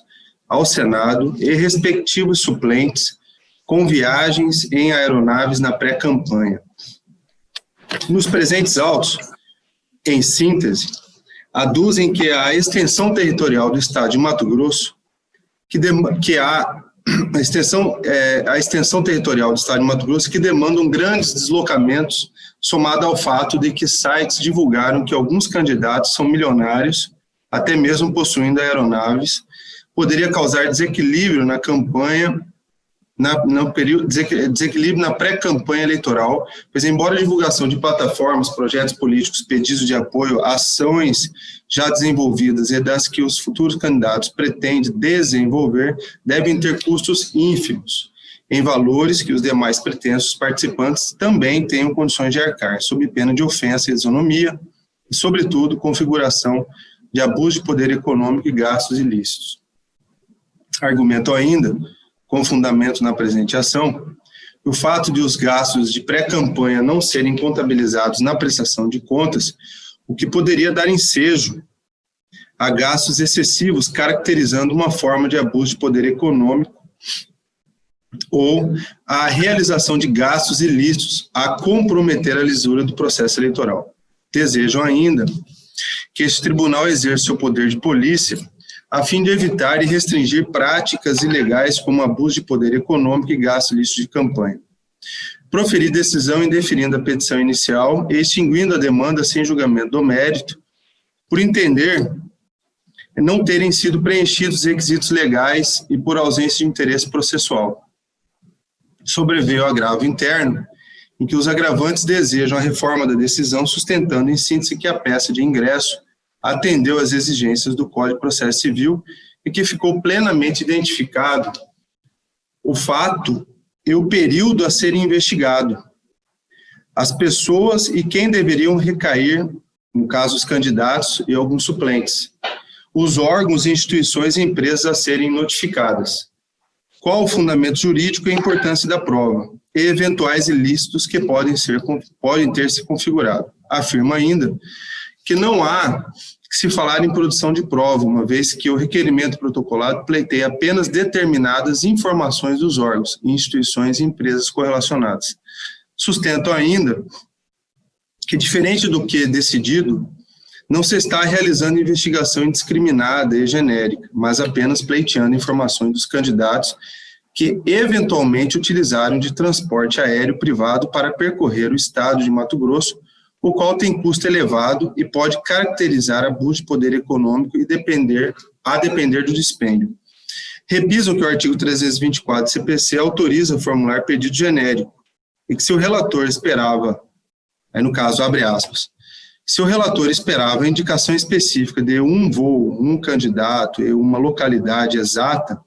[SPEAKER 4] ao Senado e respectivos suplentes com viagens em aeronaves na pré-campanha. Nos presentes autos, em síntese, aduzem que a extensão territorial do Estado de Mato Grosso, a extensão territorial do Estado de Mato Grosso que demandam grandes deslocamentos, somado ao fato de que sites divulgaram que alguns candidatos são milionários, até mesmo possuindo aeronaves, poderia causar desequilíbrio na campanha, desequilíbrio na pré-campanha eleitoral, pois embora a divulgação de plataformas, projetos políticos, pedidos de apoio, ações já desenvolvidas e das que os futuros candidatos pretendem desenvolver, devem ter custos ínfimos, em valores que os demais pretensos participantes também tenham condições de arcar, sob pena de ofensa e isonomia, e, sobretudo, configuração de abuso de poder econômico e gastos ilícitos. Argumento ainda, com fundamento na presente ação, o fato de os gastos de pré-campanha não serem contabilizados na prestação de contas, o que poderia dar ensejo a gastos excessivos, caracterizando uma forma de abuso de poder econômico, ou a realização de gastos ilícitos a comprometer a lisura do processo eleitoral. Desejam ainda que este tribunal exerça o poder de polícia a fim de evitar e restringir práticas ilegais como abuso de poder econômico e gasto ilícito de campanha. Proferir decisão indeferindo a petição inicial e extinguindo a demanda sem julgamento do mérito, por entender não terem sido preenchidos os requisitos legais e por ausência de interesse processual. Sobreveio o agravo interno, em que os agravantes desejam a reforma da decisão, sustentando em síntese que a peça de ingresso atendeu às exigências do Código de Processo Civil e que ficou plenamente identificado o fato e o período a ser investigado, as pessoas e quem deveriam recair, no caso os candidatos e alguns suplentes, os órgãos, instituições e empresas a serem notificadas, qual o fundamento jurídico e a importância da prova, e eventuais ilícitos que podem ter se configurado. Afirma ainda que não há que se falar em produção de prova, uma vez que o requerimento protocolado pleiteia apenas determinadas informações dos órgãos, instituições e empresas correlacionadas. Sustentam ainda que, diferente do que decidido, não se está realizando investigação indiscriminada e genérica, mas apenas pleiteando informações dos candidatos que eventualmente utilizaram de transporte aéreo privado para percorrer o estado de Mato Grosso, o qual tem custo elevado e pode caracterizar abuso de poder econômico e depender do dispêndio. Revisam que o artigo 324 do CPC autoriza formular pedido genérico e que se o relator esperava, aí no caso, abre aspas, se o relator esperava a indicação específica de um voo, um candidato e uma localidade exata,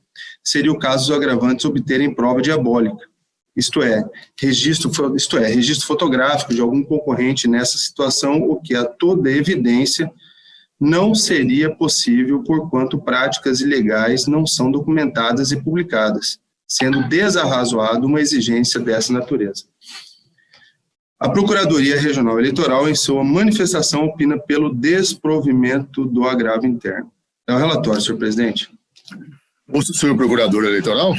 [SPEAKER 4] seria o caso dos agravantes obterem prova diabólica. Isto é, registro fotográfico de algum concorrente nessa situação, o que a toda evidência não seria possível porquanto práticas ilegais não são documentadas e publicadas, sendo desarrazoado uma exigência dessa natureza. A Procuradoria Regional Eleitoral, em sua manifestação, opina pelo desprovimento do agravo interno. É o relatório, senhor presidente.
[SPEAKER 1] O senhor procurador eleitoral?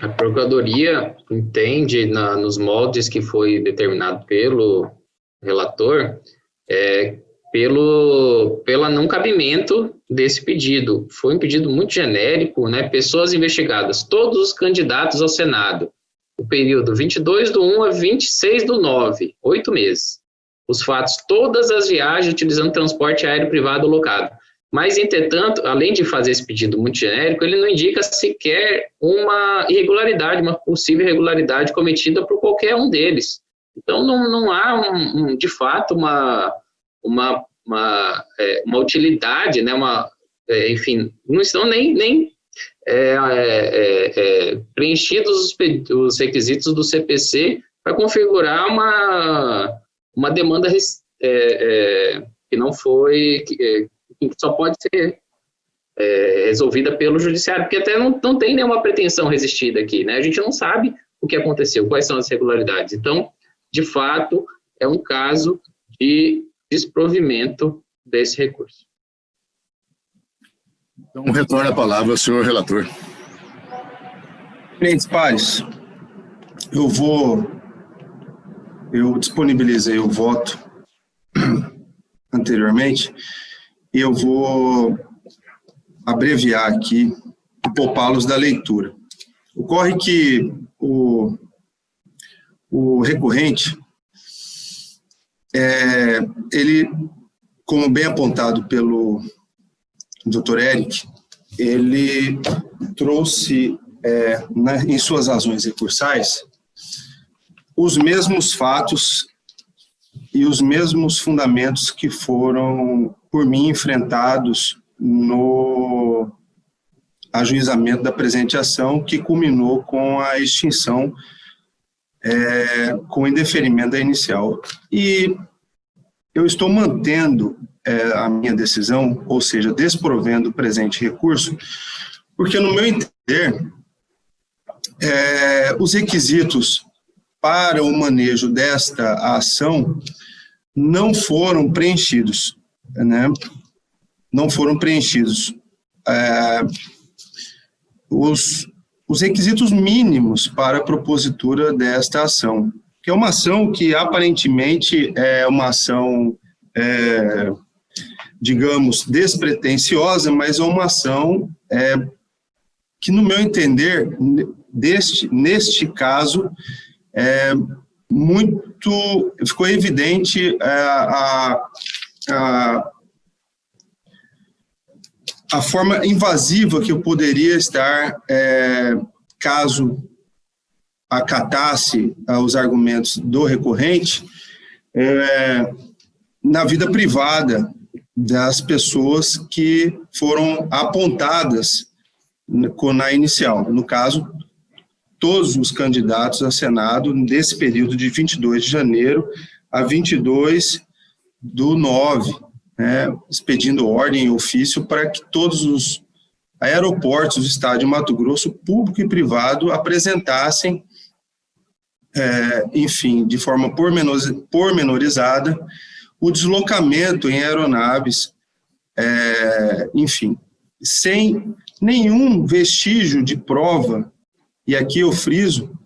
[SPEAKER 3] A Procuradoria entende, nos moldes que foi determinado pelo relator, pelo não cabimento desse pedido. Foi um pedido muito genérico, né? Pessoas investigadas, todos os candidatos ao Senado, o período 22/1 a 26/9, 8 meses. Os fatos, todas as viagens utilizando transporte aéreo privado locado. Mas, entretanto, além de fazer esse pedido muito genérico, ele não indica sequer uma irregularidade, uma possível irregularidade cometida por qualquer um deles. Então, não há, de fato, uma utilidade, né? Enfim, não estão nem preenchidos os requisitos do CPC para configurar uma demanda que não foi... que só pode ser resolvida pelo judiciário, porque até não tem nenhuma pretensão resistida aqui, né? A gente não sabe o que aconteceu, quais são as irregularidades. Então, de fato, é um caso de desprovimento desse recurso.
[SPEAKER 1] Então, retorna a palavra ao senhor relator.
[SPEAKER 4] Presidentes pares, eu disponibilizei o voto anteriormente, e eu vou abreviar aqui e poupá-los da leitura. Ocorre que o recorrente, ele, como bem apontado pelo Dr. Eric, ele trouxe em suas razões recursais os mesmos fatos e os mesmos fundamentos que foram, por mim, enfrentados no ajuizamento da presente ação, que culminou com a extinção, com o indeferimento da inicial. E eu estou mantendo a minha decisão, ou seja, desprovendo o presente recurso, porque, no meu entender, os requisitos para o manejo desta ação não foram preenchidos, né? Não foram preenchidos os requisitos mínimos para a propositura desta ação, que é uma ação que aparentemente é uma ação, digamos, despretensiosa, mas é uma ação que, no meu entender, neste caso, ficou evidente a forma invasiva que eu poderia estar, caso acatasse os argumentos do recorrente, na vida privada das pessoas que foram apontadas na inicial. No caso, todos os candidatos a Senado nesse período de 22 de janeiro a 22/9, expedindo ordem e ofício para que todos os aeroportos do estado de Mato Grosso, público e privado, apresentassem, enfim, de forma pormenorizada, o deslocamento em aeronaves, enfim, sem nenhum vestígio de prova. E aqui eu friso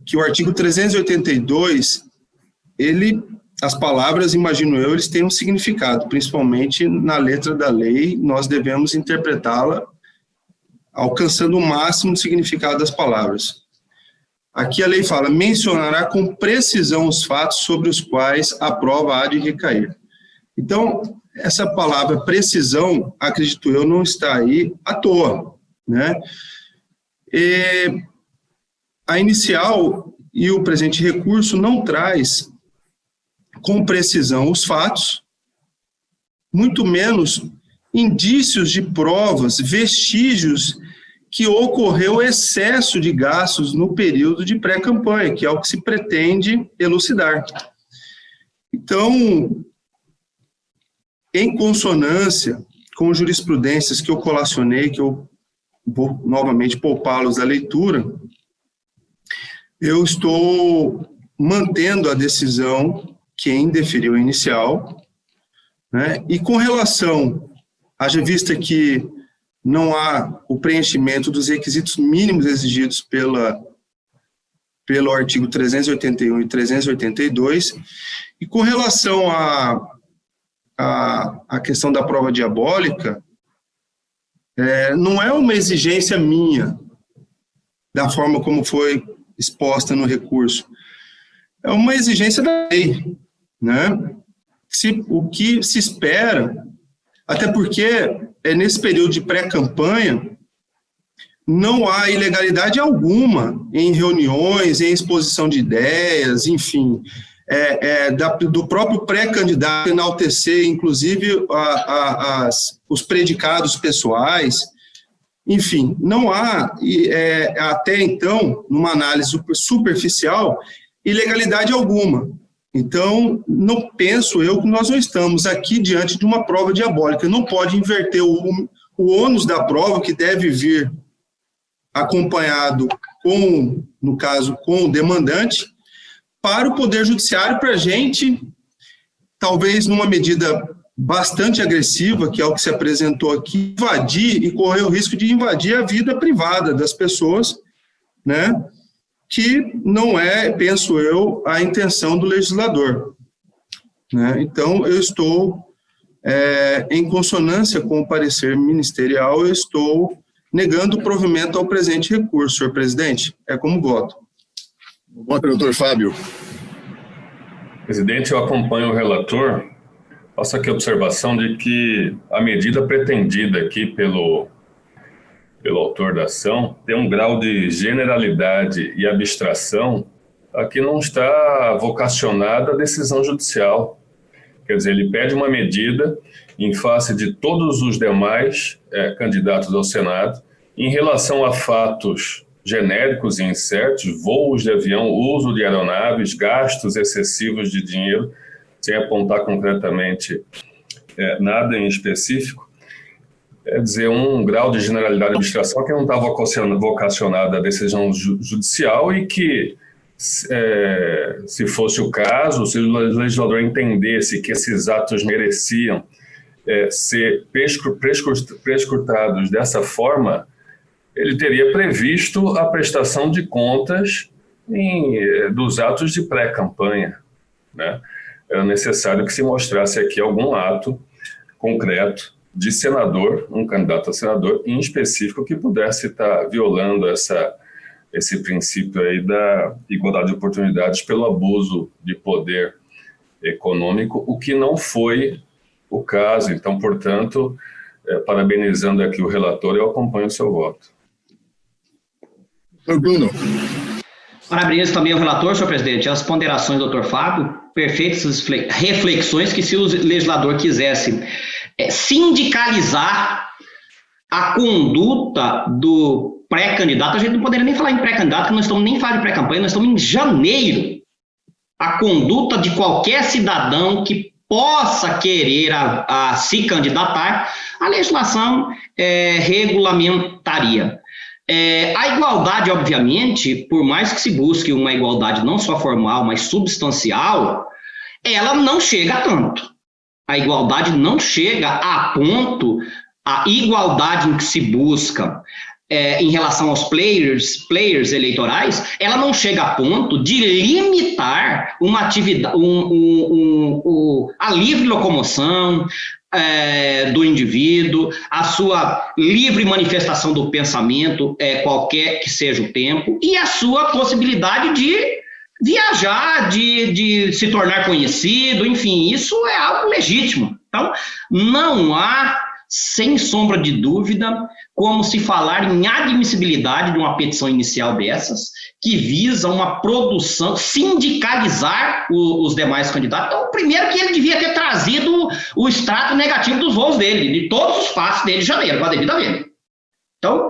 [SPEAKER 4] que o artigo 382, as palavras, imagino eu, eles têm um significado, principalmente na letra da lei, nós devemos interpretá-la alcançando o máximo de significado das palavras. Aqui a lei fala, mencionará com precisão os fatos sobre os quais a prova há de recair. Então, essa palavra precisão, acredito eu, não está aí à toa, né? A inicial e o presente recurso não traz com precisão os fatos, muito menos indícios de provas, vestígios que ocorreu excesso de gastos no período de pré-campanha, que é o que se pretende elucidar. Então, em consonância com jurisprudências que eu colacionei, que eu vou novamente poupá-los da leitura, eu estou mantendo a decisão que indeferiu a inicial, né? E com relação, haja vista que não há o preenchimento dos requisitos mínimos exigidos pelo artigo 381 e 382, e com relação à questão da prova diabólica, não é uma exigência minha, da forma como foi exposta no recurso, é uma exigência da lei, né? O que se espera, até porque nesse período de pré-campanha, não há ilegalidade alguma em reuniões, em exposição de ideias, enfim, do próprio pré-candidato enaltecer, inclusive, os predicados pessoais, enfim, não há, até então, numa análise superficial, ilegalidade alguma. Então, não penso eu que nós não estamos aqui diante de uma prova diabólica. Não pode inverter o ônus da prova, que deve vir acompanhado no caso, com o demandante, para o Poder Judiciário, para a gente, talvez numa medida bastante agressiva, que é o que se apresentou aqui, invadir e correr o risco de invadir a vida privada das pessoas, né? Que não é, penso eu, a intenção do legislador, né? Então, eu estou, em consonância com o parecer ministerial, eu estou negando o provimento ao presente recurso, senhor presidente. É como voto.
[SPEAKER 1] Voto, doutor Fábio.
[SPEAKER 6] Presidente, eu acompanho o relator. Faço aqui a observação de que a medida pretendida aqui pelo autor da ação tem um grau de generalidade e abstração a que não está vocacionada à decisão judicial. Quer dizer, ele pede uma medida em face de todos os demais candidatos ao Senado em relação a fatos genéricos e incertos, voos de avião, uso de aeronaves, gastos excessivos de dinheiro, sem apontar concretamente nada em específico. Quer dizer, um grau de generalidade e abstração que não está vocacionado à decisão judicial e que, se fosse o caso, se o legislador entendesse que esses atos mereciam ser prescrutados dessa forma, ele teria previsto a prestação de contas dos atos de pré-campanha, né? Era necessário que se mostrasse aqui algum ato concreto de senador, um candidato a senador, em específico, que pudesse estar violando esse princípio aí da igualdade de oportunidades pelo abuso de poder econômico, o que não foi o caso. Então, portanto, parabenizando aqui o relator, eu acompanho o seu voto.
[SPEAKER 1] Bruno.
[SPEAKER 7] Parabenizo também o relator, senhor presidente, as ponderações do doutor Fábio, perfeitas reflexões que, se o legislador quisesse sindicalizar a conduta do pré-candidato, a gente não poderia nem falar em pré-candidato, porque nós estamos nem falando de pré-campanha, nós estamos em janeiro. A conduta de qualquer cidadão que possa querer a se candidatar, a legislação regulamentaria. A igualdade, obviamente, por mais que se busque uma igualdade não só formal, mas substancial, ela não chega a tanto. A igualdade não chega a ponto, a igualdade em que se busca em relação aos players eleitorais, ela não chega a ponto de limitar uma atividade, a livre locomoção do indivíduo, a sua livre manifestação do pensamento, qualquer que seja o tempo, e a sua possibilidade de viajar, de se tornar conhecido, enfim, isso é algo legítimo. Então, não há, sem sombra de dúvida, como se falar em admissibilidade de uma petição inicial dessas, que visa uma produção, sindicalizar os demais candidatos. Então, primeiro que ele devia ter trazido o extrato negativo dos voos dele, de todos os passos dele de janeiro, com a devida vênia. Então,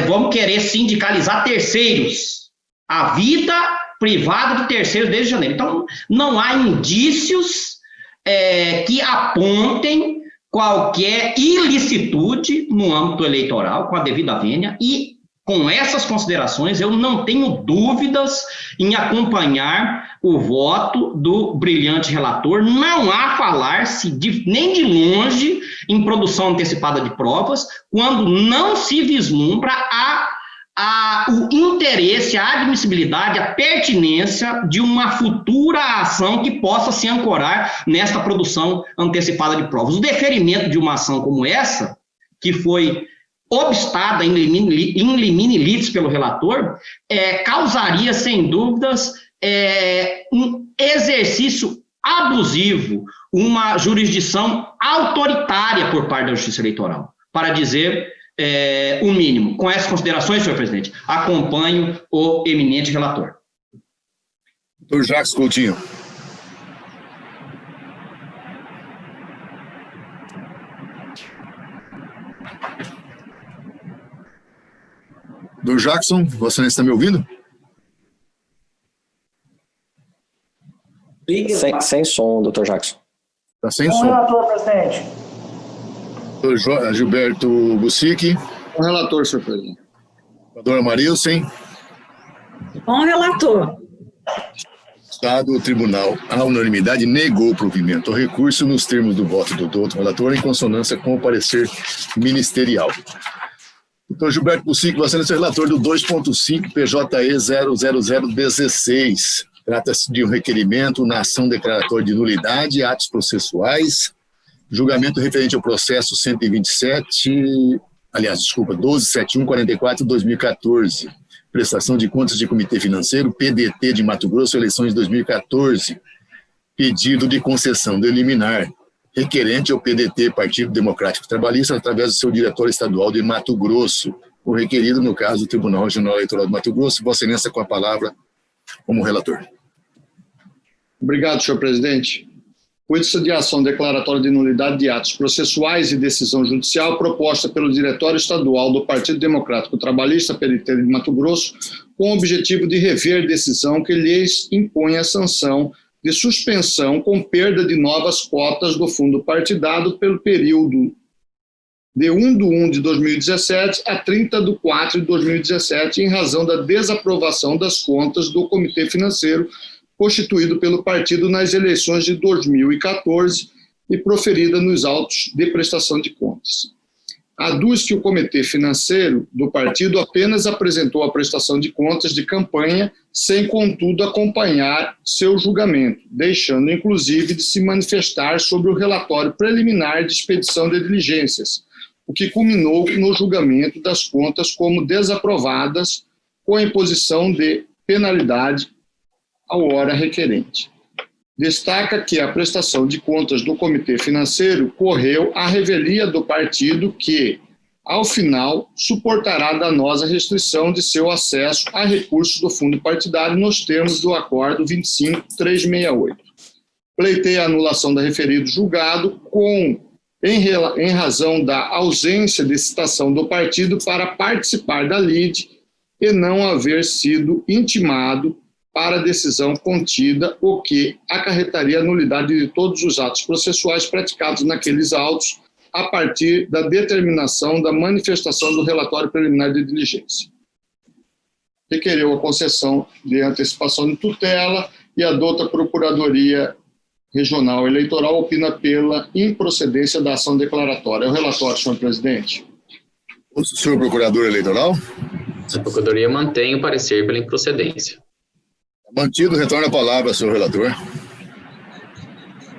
[SPEAKER 7] vamos querer sindicalizar terceiros, a vida privada de terceiros desde janeiro. Então, não há indícios que apontem qualquer ilicitude no âmbito eleitoral, com a devida vênia, e Com essas considerações, eu não tenho dúvidas em acompanhar o voto do brilhante relator. Não há falar-se nem de longe em produção antecipada de provas, quando não se vislumbra o interesse, a admissibilidade, a pertinência de uma futura ação que possa se ancorar nesta produção antecipada de provas. O deferimento de uma ação como essa, que foi obstada em limine litis pelo relator, causaria, sem dúvidas, um exercício abusivo, uma jurisdição autoritária por parte da Justiça Eleitoral, para dizer o mínimo. Com essas considerações, senhor presidente, acompanho o eminente relator.
[SPEAKER 1] Doutor Jacques Coutinho. Doutor Jackson, você está me ouvindo?
[SPEAKER 8] Sem som, doutor Jackson.
[SPEAKER 1] Está sem som.
[SPEAKER 10] Relator, presidente.
[SPEAKER 1] Doutor Gilberto Bussic.
[SPEAKER 10] Com relator, senhor presidente.
[SPEAKER 1] Doutora Marilsen.
[SPEAKER 5] Com relator.
[SPEAKER 1] O Tribunal, à unanimidade, negou o provimento ao recurso nos termos do voto do doutor relator, em consonância com o parecer ministerial. Doutor Gilberto Bussic, você é o relator do 2.5 PJE 00016. Trata-se de um requerimento na ação declaratória de nulidade, atos processuais, julgamento referente ao processo 127144/2014, prestação de contas de Comitê Financeiro, PDT de Mato Grosso, eleições de 2014, pedido de concessão de liminar, requerente ao PDT, Partido Democrático Trabalhista, através do seu diretor estadual de Mato Grosso, o requerido, no caso, do Tribunal Regional Eleitoral de Mato Grosso. Vossa Excelência, com a palavra como relator.
[SPEAKER 10] Obrigado, senhor presidente. Cuida-se de ação declaratória de nulidade de atos processuais e decisão judicial proposta pelo Diretório Estadual do Partido Democrático Trabalhista, PDT de Mato Grosso, com o objetivo de rever decisão que lhes impõe a sanção de suspensão com perda de novas cotas do fundo partidário pelo período de 1/1 de 2017 a 30/4 de 2017, em razão da desaprovação das contas do Comitê Financeiro constituído pelo partido nas eleições de 2014 e proferida nos autos de prestação de contas. Aduz que o Comitê Financeiro do partido apenas apresentou a prestação de contas de campanha, sem, contudo, acompanhar seu julgamento, deixando, inclusive, de se manifestar sobre o relatório preliminar de expedição de diligências, o que culminou no julgamento das contas como desaprovadas, com a imposição de penalidade ao hora requerente. Destaca que a prestação de contas do Comitê Financeiro correu à revelia do partido que, ao final, suportará danosa restrição de seu acesso a recursos do fundo partidário nos termos do Acordo 25368. Pleiteia a anulação da referido julgado em razão da ausência de citação do partido para participar da lide e não haver sido intimado para a decisão contida, o que acarretaria a nulidade de todos os atos processuais praticados naqueles autos a partir da determinação da manifestação do relatório preliminar de diligência. Requereu a concessão de antecipação de tutela e a douta Procuradoria Regional Eleitoral opina pela improcedência da ação declaratória. É o relatório, senhor presidente.
[SPEAKER 1] O senhor procurador eleitoral?
[SPEAKER 3] A Procuradoria mantém o parecer pela improcedência.
[SPEAKER 1] Mantido, retorna a palavra, senhor relator.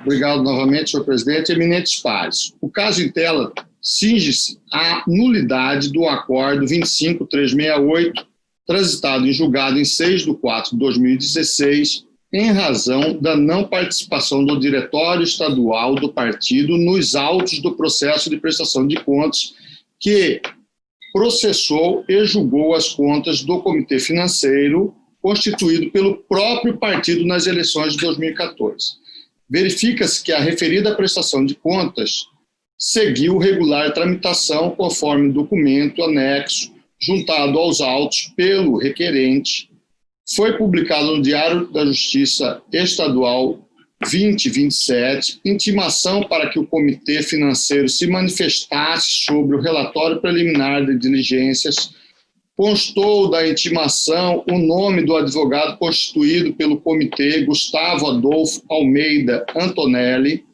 [SPEAKER 10] Obrigado novamente, senhor presidente. Eminentes pares, o caso em tela cinge-se à nulidade do Acordo 25368, transitado em julgado em 6/4 de 2016, em razão da não participação do Diretório Estadual do partido nos autos do processo de prestação de contas, que processou e julgou as contas do Comitê Financeiro constituído pelo próprio partido nas eleições de 2014. Verifica-se que a referida prestação de contas seguiu regular tramitação conforme documento anexo juntado aos autos pelo requerente, foi publicado no Diário da Justiça Estadual 2027, intimação para que o Comitê Financeiro se manifestasse sobre o relatório preliminar de diligências, constou da intimação o nome do advogado constituído pelo comitê Gustavo Adolfo Almeida Antonelli.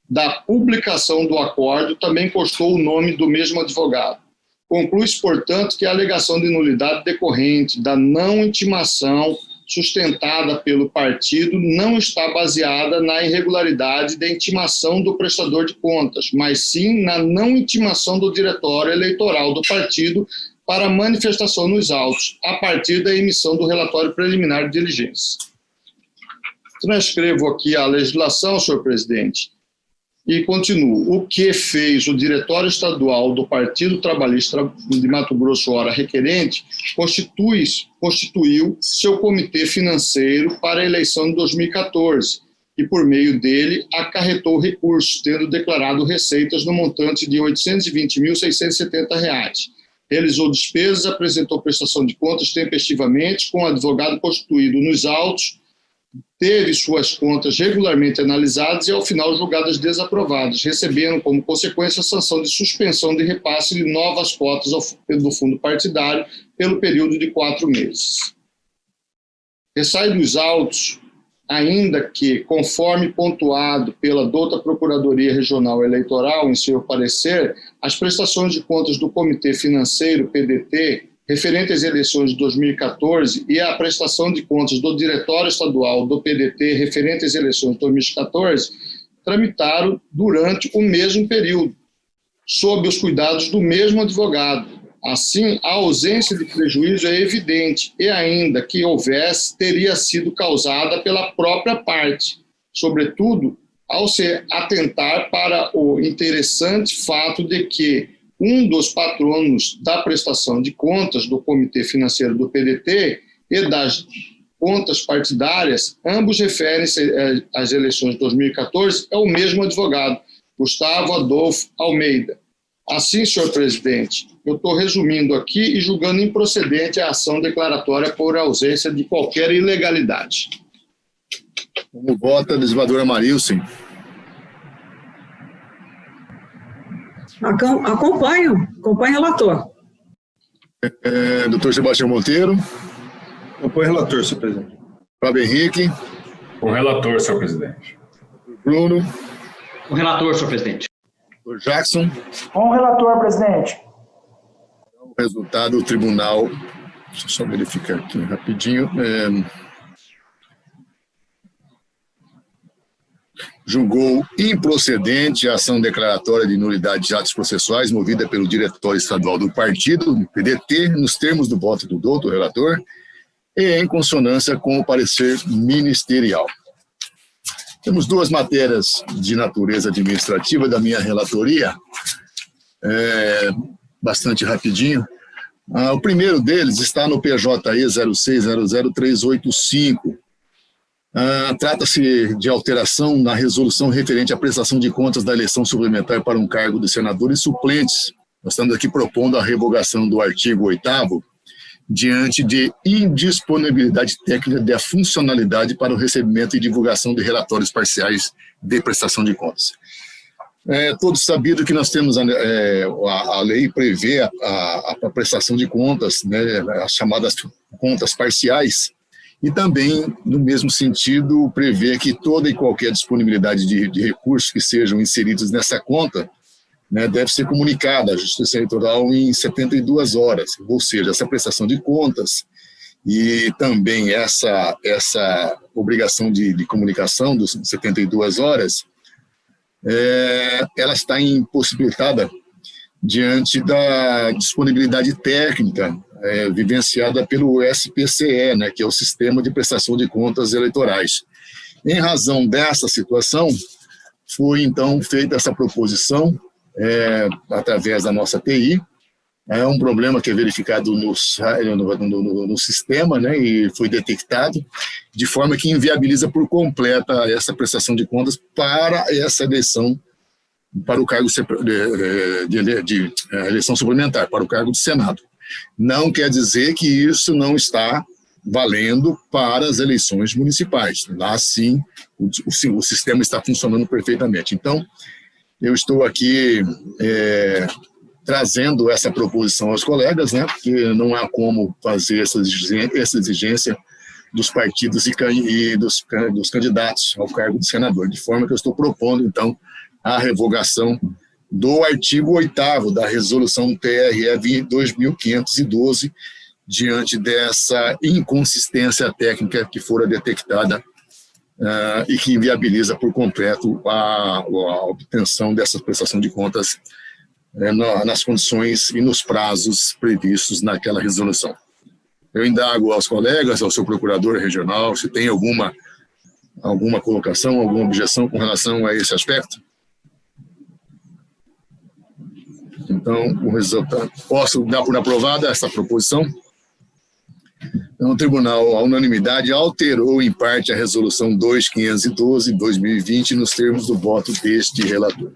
[SPEAKER 10] Da publicação do acordo também constou o nome do mesmo advogado. Conclui-se, portanto, que a alegação de nulidade decorrente da não intimação sustentada pelo partido não está baseada na irregularidade da intimação do prestador de contas, mas sim na não intimação do diretório eleitoral do partido para manifestação nos autos, a partir da emissão do relatório preliminar de diligência. Transcrevo aqui a legislação, senhor presidente, e continuo. O que fez o Diretório Estadual do Partido Trabalhista de Mato Grosso, ora requerente, constituiu seu comitê financeiro para a eleição de 2014 e, por meio dele, acarretou recursos, tendo declarado receitas no montante de R$ 820.670. Realizou despesas, apresentou prestação de contas tempestivamente com o advogado constituído nos autos, teve suas contas regularmente analisadas e, ao final, julgadas desaprovadas, recebendo como consequência a sanção de suspensão de repasse de novas cotas do fundo partidário pelo período de 4 meses. Ressai dos autos, ainda que, conforme pontuado pela dota Procuradoria Regional Eleitoral em seu parecer, as prestações de contas do Comitê Financeiro, PDT, referente às eleições de 2014 e a prestação de contas do Diretório Estadual do PDT referente às eleições de 2014, tramitaram durante o mesmo período, sob os cuidados do mesmo advogado. Assim, a ausência de prejuízo é evidente e, ainda que houvesse, teria sido causada pela própria parte, sobretudo ao se atentar para o interessante fato de que um dos patronos da prestação de contas do Comitê Financeiro do PDT e das contas partidárias, ambos referem-se às eleições de 2014, é o mesmo advogado, Gustavo Adolfo Almeida. Assim, senhor presidente, eu estou resumindo aqui e julgando improcedente a ação declaratória por ausência de qualquer ilegalidade.
[SPEAKER 1] Como vota a desembargadora Marilson?
[SPEAKER 5] Acompanho o relator.
[SPEAKER 1] Doutor Sebastião Monteiro.
[SPEAKER 4] Acompanho o relator, senhor presidente.
[SPEAKER 1] Fábio Henrique.
[SPEAKER 6] Com relator, senhor presidente.
[SPEAKER 1] Bruno.
[SPEAKER 7] O relator, senhor presidente.
[SPEAKER 1] O Jackson.
[SPEAKER 11] Com o relator, presidente.
[SPEAKER 1] O resultado do tribunal, deixa eu só verificar aqui rapidinho, julgou improcedente a ação declaratória de nulidade de atos processuais movida pelo Diretório Estadual do Partido, PDT, nos termos do voto do doutor relator, e em consonância com o parecer ministerial. Temos 2 matérias de natureza administrativa da minha relatoria, bastante rapidinho. O primeiro deles está no PJE 0600385. Trata-se de alteração na resolução referente à prestação de contas da eleição suplementar para um cargo de senador e suplentes. Nós estamos aqui propondo a revogação do artigo 8º, diante de indisponibilidade técnica da funcionalidade para o recebimento e divulgação de relatórios parciais de prestação de contas. Todos sabido que nós temos a lei prevê a prestação de contas, né, as chamadas contas parciais, e também, no mesmo sentido, prevê que toda e qualquer disponibilidade de recursos que sejam inseridos nessa conta, né, deve ser comunicada à Justiça Eleitoral em 72 horas, ou seja, essa prestação de contas e também essa obrigação de comunicação dos 72 horas, ela está impossibilitada diante da disponibilidade técnica vivenciada pelo SPCE, né, que é o Sistema de Prestação de Contas Eleitorais. Em razão dessa situação, foi então feita essa proposição através da nossa TI. É um problema que é verificado no sistema, né, e foi detectado, de forma que inviabiliza por completa essa prestação de contas para essa eleição, para o cargo de eleição suplementar, para o cargo de Senado. Não quer dizer que isso não está valendo para as eleições municipais. Lá, sim, o sistema está funcionando perfeitamente. Então, eu estou aqui trazendo essa proposição aos colegas, né, porque não há como fazer essa exigência dos partidos e dos candidatos ao cargo de senador, de forma que eu estou propondo, então, a revogação do artigo 8º da resolução TRE 2512, diante dessa inconsistência técnica que fora detectada e que inviabiliza por completo a obtenção dessa prestação de contas nas condições e nos prazos previstos naquela resolução. Eu indago aos colegas, ao seu procurador regional, se tem alguma colocação, alguma objeção com relação a esse aspecto. Então, o resultado, posso dar por aprovada essa proposição? Então, o tribunal, à unanimidade, alterou em parte a resolução 2512 de 2020 nos termos do voto deste relator.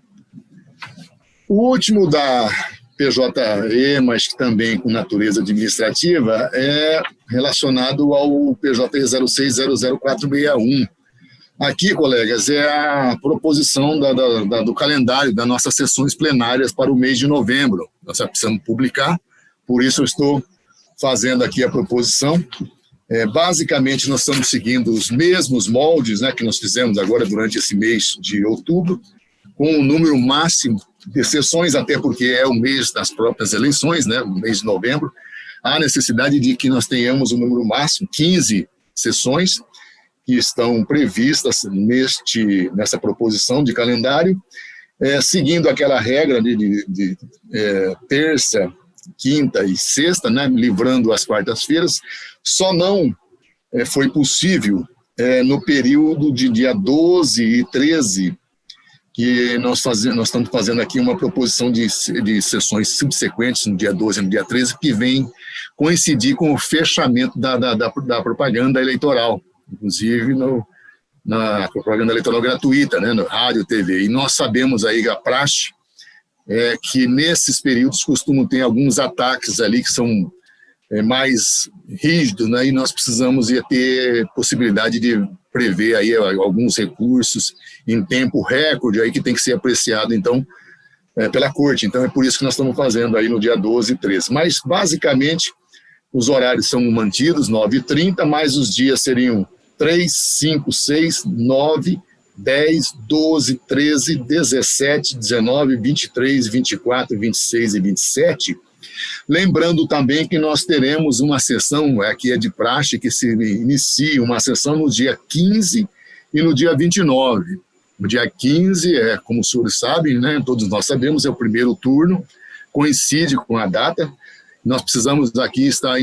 [SPEAKER 1] O último da PJE, mas também com natureza administrativa, é relacionado ao PJE 0600461. Aqui, colegas, é a proposição do calendário das nossas sessões plenárias para o mês de novembro. Nós precisamos publicar, por isso eu estou fazendo aqui a proposição. Basicamente, nós estamos seguindo os mesmos moldes, né, que nós fizemos agora durante esse mês de outubro, com um número máximo de sessões, até porque é o mês das próprias eleições, né, o mês de novembro. Há necessidade de que nós tenhamos um número máximo, 15 sessões, que estão previstas nessa proposição de calendário, seguindo aquela regra de terça, quinta e sexta, né, livrando as quartas-feiras. Só não foi possível no período de dia 12 e 13, que nós estamos fazendo aqui uma proposição de sessões subsequentes, no dia 12 e no dia 13, que vem coincidir com o fechamento da propaganda eleitoral, inclusive na propaganda eleitoral gratuita, né, no rádio, TV. E nós sabemos aí que a praxe é que nesses períodos costumam ter alguns ataques ali que são mais rígidos, né, e nós precisamos ter possibilidade de prever aí alguns recursos em tempo recorde aí que tem que ser apreciado, então, pela corte. Então, é por isso que nós estamos fazendo aí no dia 12 e 13. Mas, basicamente, os horários são mantidos, 9h30, mas os dias seriam 3, 5, 6, 9, 10, 12, 13, 17, 19, 23, 24, 26 e 27. Lembrando também que nós teremos uma sessão, que é de praxe, que se inicia uma sessão no dia 15 e no dia 29. No dia 15, como os senhores sabem, né, todos nós sabemos, é o primeiro turno, coincide com a data. Nós precisamos aqui estar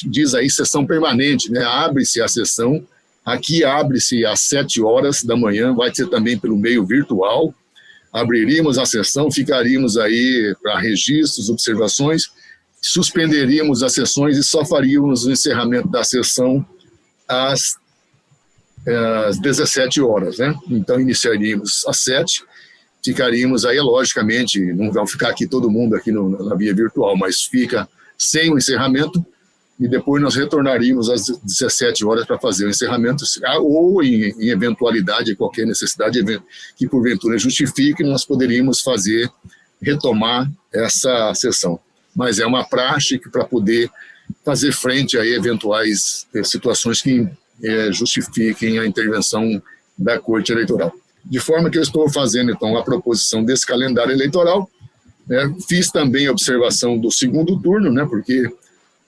[SPEAKER 1] diz aí, sessão permanente, né? Abre-se a sessão, aqui abre-se às 7 horas da manhã, vai ser também pelo meio virtual. Abriríamos a sessão, ficaríamos aí para registros, observações, suspenderíamos as sessões e só faríamos o encerramento da sessão às 17 horas, né? Então, iniciaríamos às 7, ficaríamos aí, logicamente, não vai ficar aqui todo mundo aqui na via virtual, mas fica sem o encerramento e depois nós retornaríamos às 17 horas para fazer o encerramento, ou em eventualidade, qualquer necessidade que porventura justifique, nós poderíamos retomar essa sessão. Mas é uma praxe para poder fazer frente a eventuais situações que justifiquem a intervenção da Corte Eleitoral. De forma que eu estou fazendo, então, a proposição desse calendário eleitoral. Fiz também a observação do segundo turno, né, porque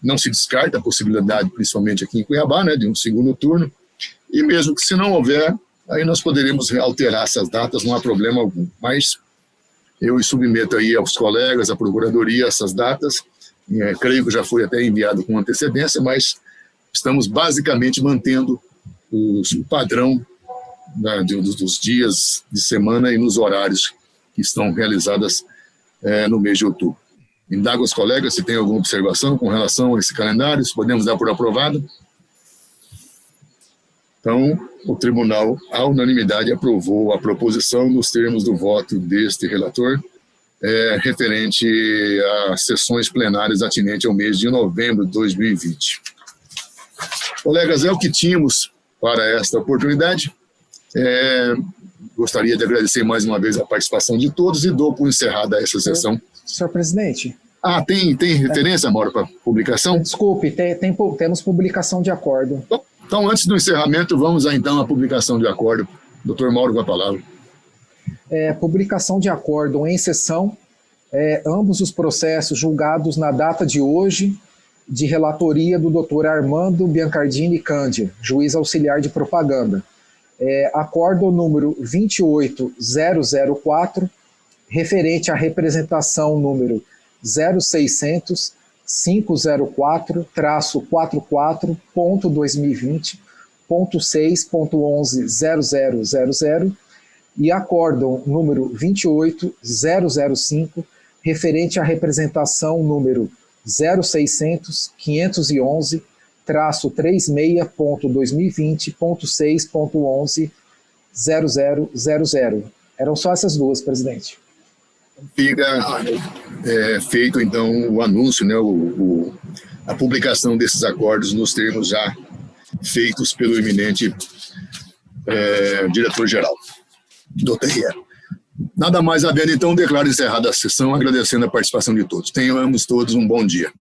[SPEAKER 1] não se descarta a possibilidade, principalmente aqui em Cuiabá, né, de um segundo turno. E mesmo que se não houver, aí nós poderemos alterar essas datas, não há problema algum. Mas eu submeto aí aos colegas, à Procuradoria, essas datas. Creio que já foi até enviado com antecedência, mas estamos basicamente mantendo o padrão dos dias de semana e nos horários que estão realizadas no mês de outubro. Indago aos colegas se tem alguma observação com relação a esse calendário, se podemos dar por aprovado. Então, o tribunal, à unanimidade, aprovou a proposição nos termos do voto deste relator, referente às sessões plenárias atinentes ao mês de novembro de 2020. Colegas, é o que tínhamos para esta oportunidade. Gostaria de agradecer mais uma vez a participação de todos e dou por encerrada essa sessão
[SPEAKER 12] Senhor presidente.
[SPEAKER 1] Tem referência, Mauro, para publicação?
[SPEAKER 12] Desculpe, temos publicação de acordo.
[SPEAKER 1] Então, antes do encerramento, vamos então à publicação de acordo. Doutor Mauro, com a palavra.
[SPEAKER 12] Publicação de acordo em sessão, ambos os processos julgados na data de hoje, de relatoria do Dr. Armando Biancardini Cândia, juiz auxiliar de propaganda. Acordo número 28004, referente à representação número 0600 504.2020.6.11.0000 e acórdão número 28005, referente à representação número 0600 511-3meia.2020.6.11.0000. Eram só essas duas, presidente.
[SPEAKER 1] Fica feito, então, o anúncio, né, a publicação desses acordos nos termos já feitos pelo eminente diretor-geral do TRE. Nada mais havendo, então, declaro encerrada a sessão, agradecendo a participação de todos. Tenhamos todos um bom dia.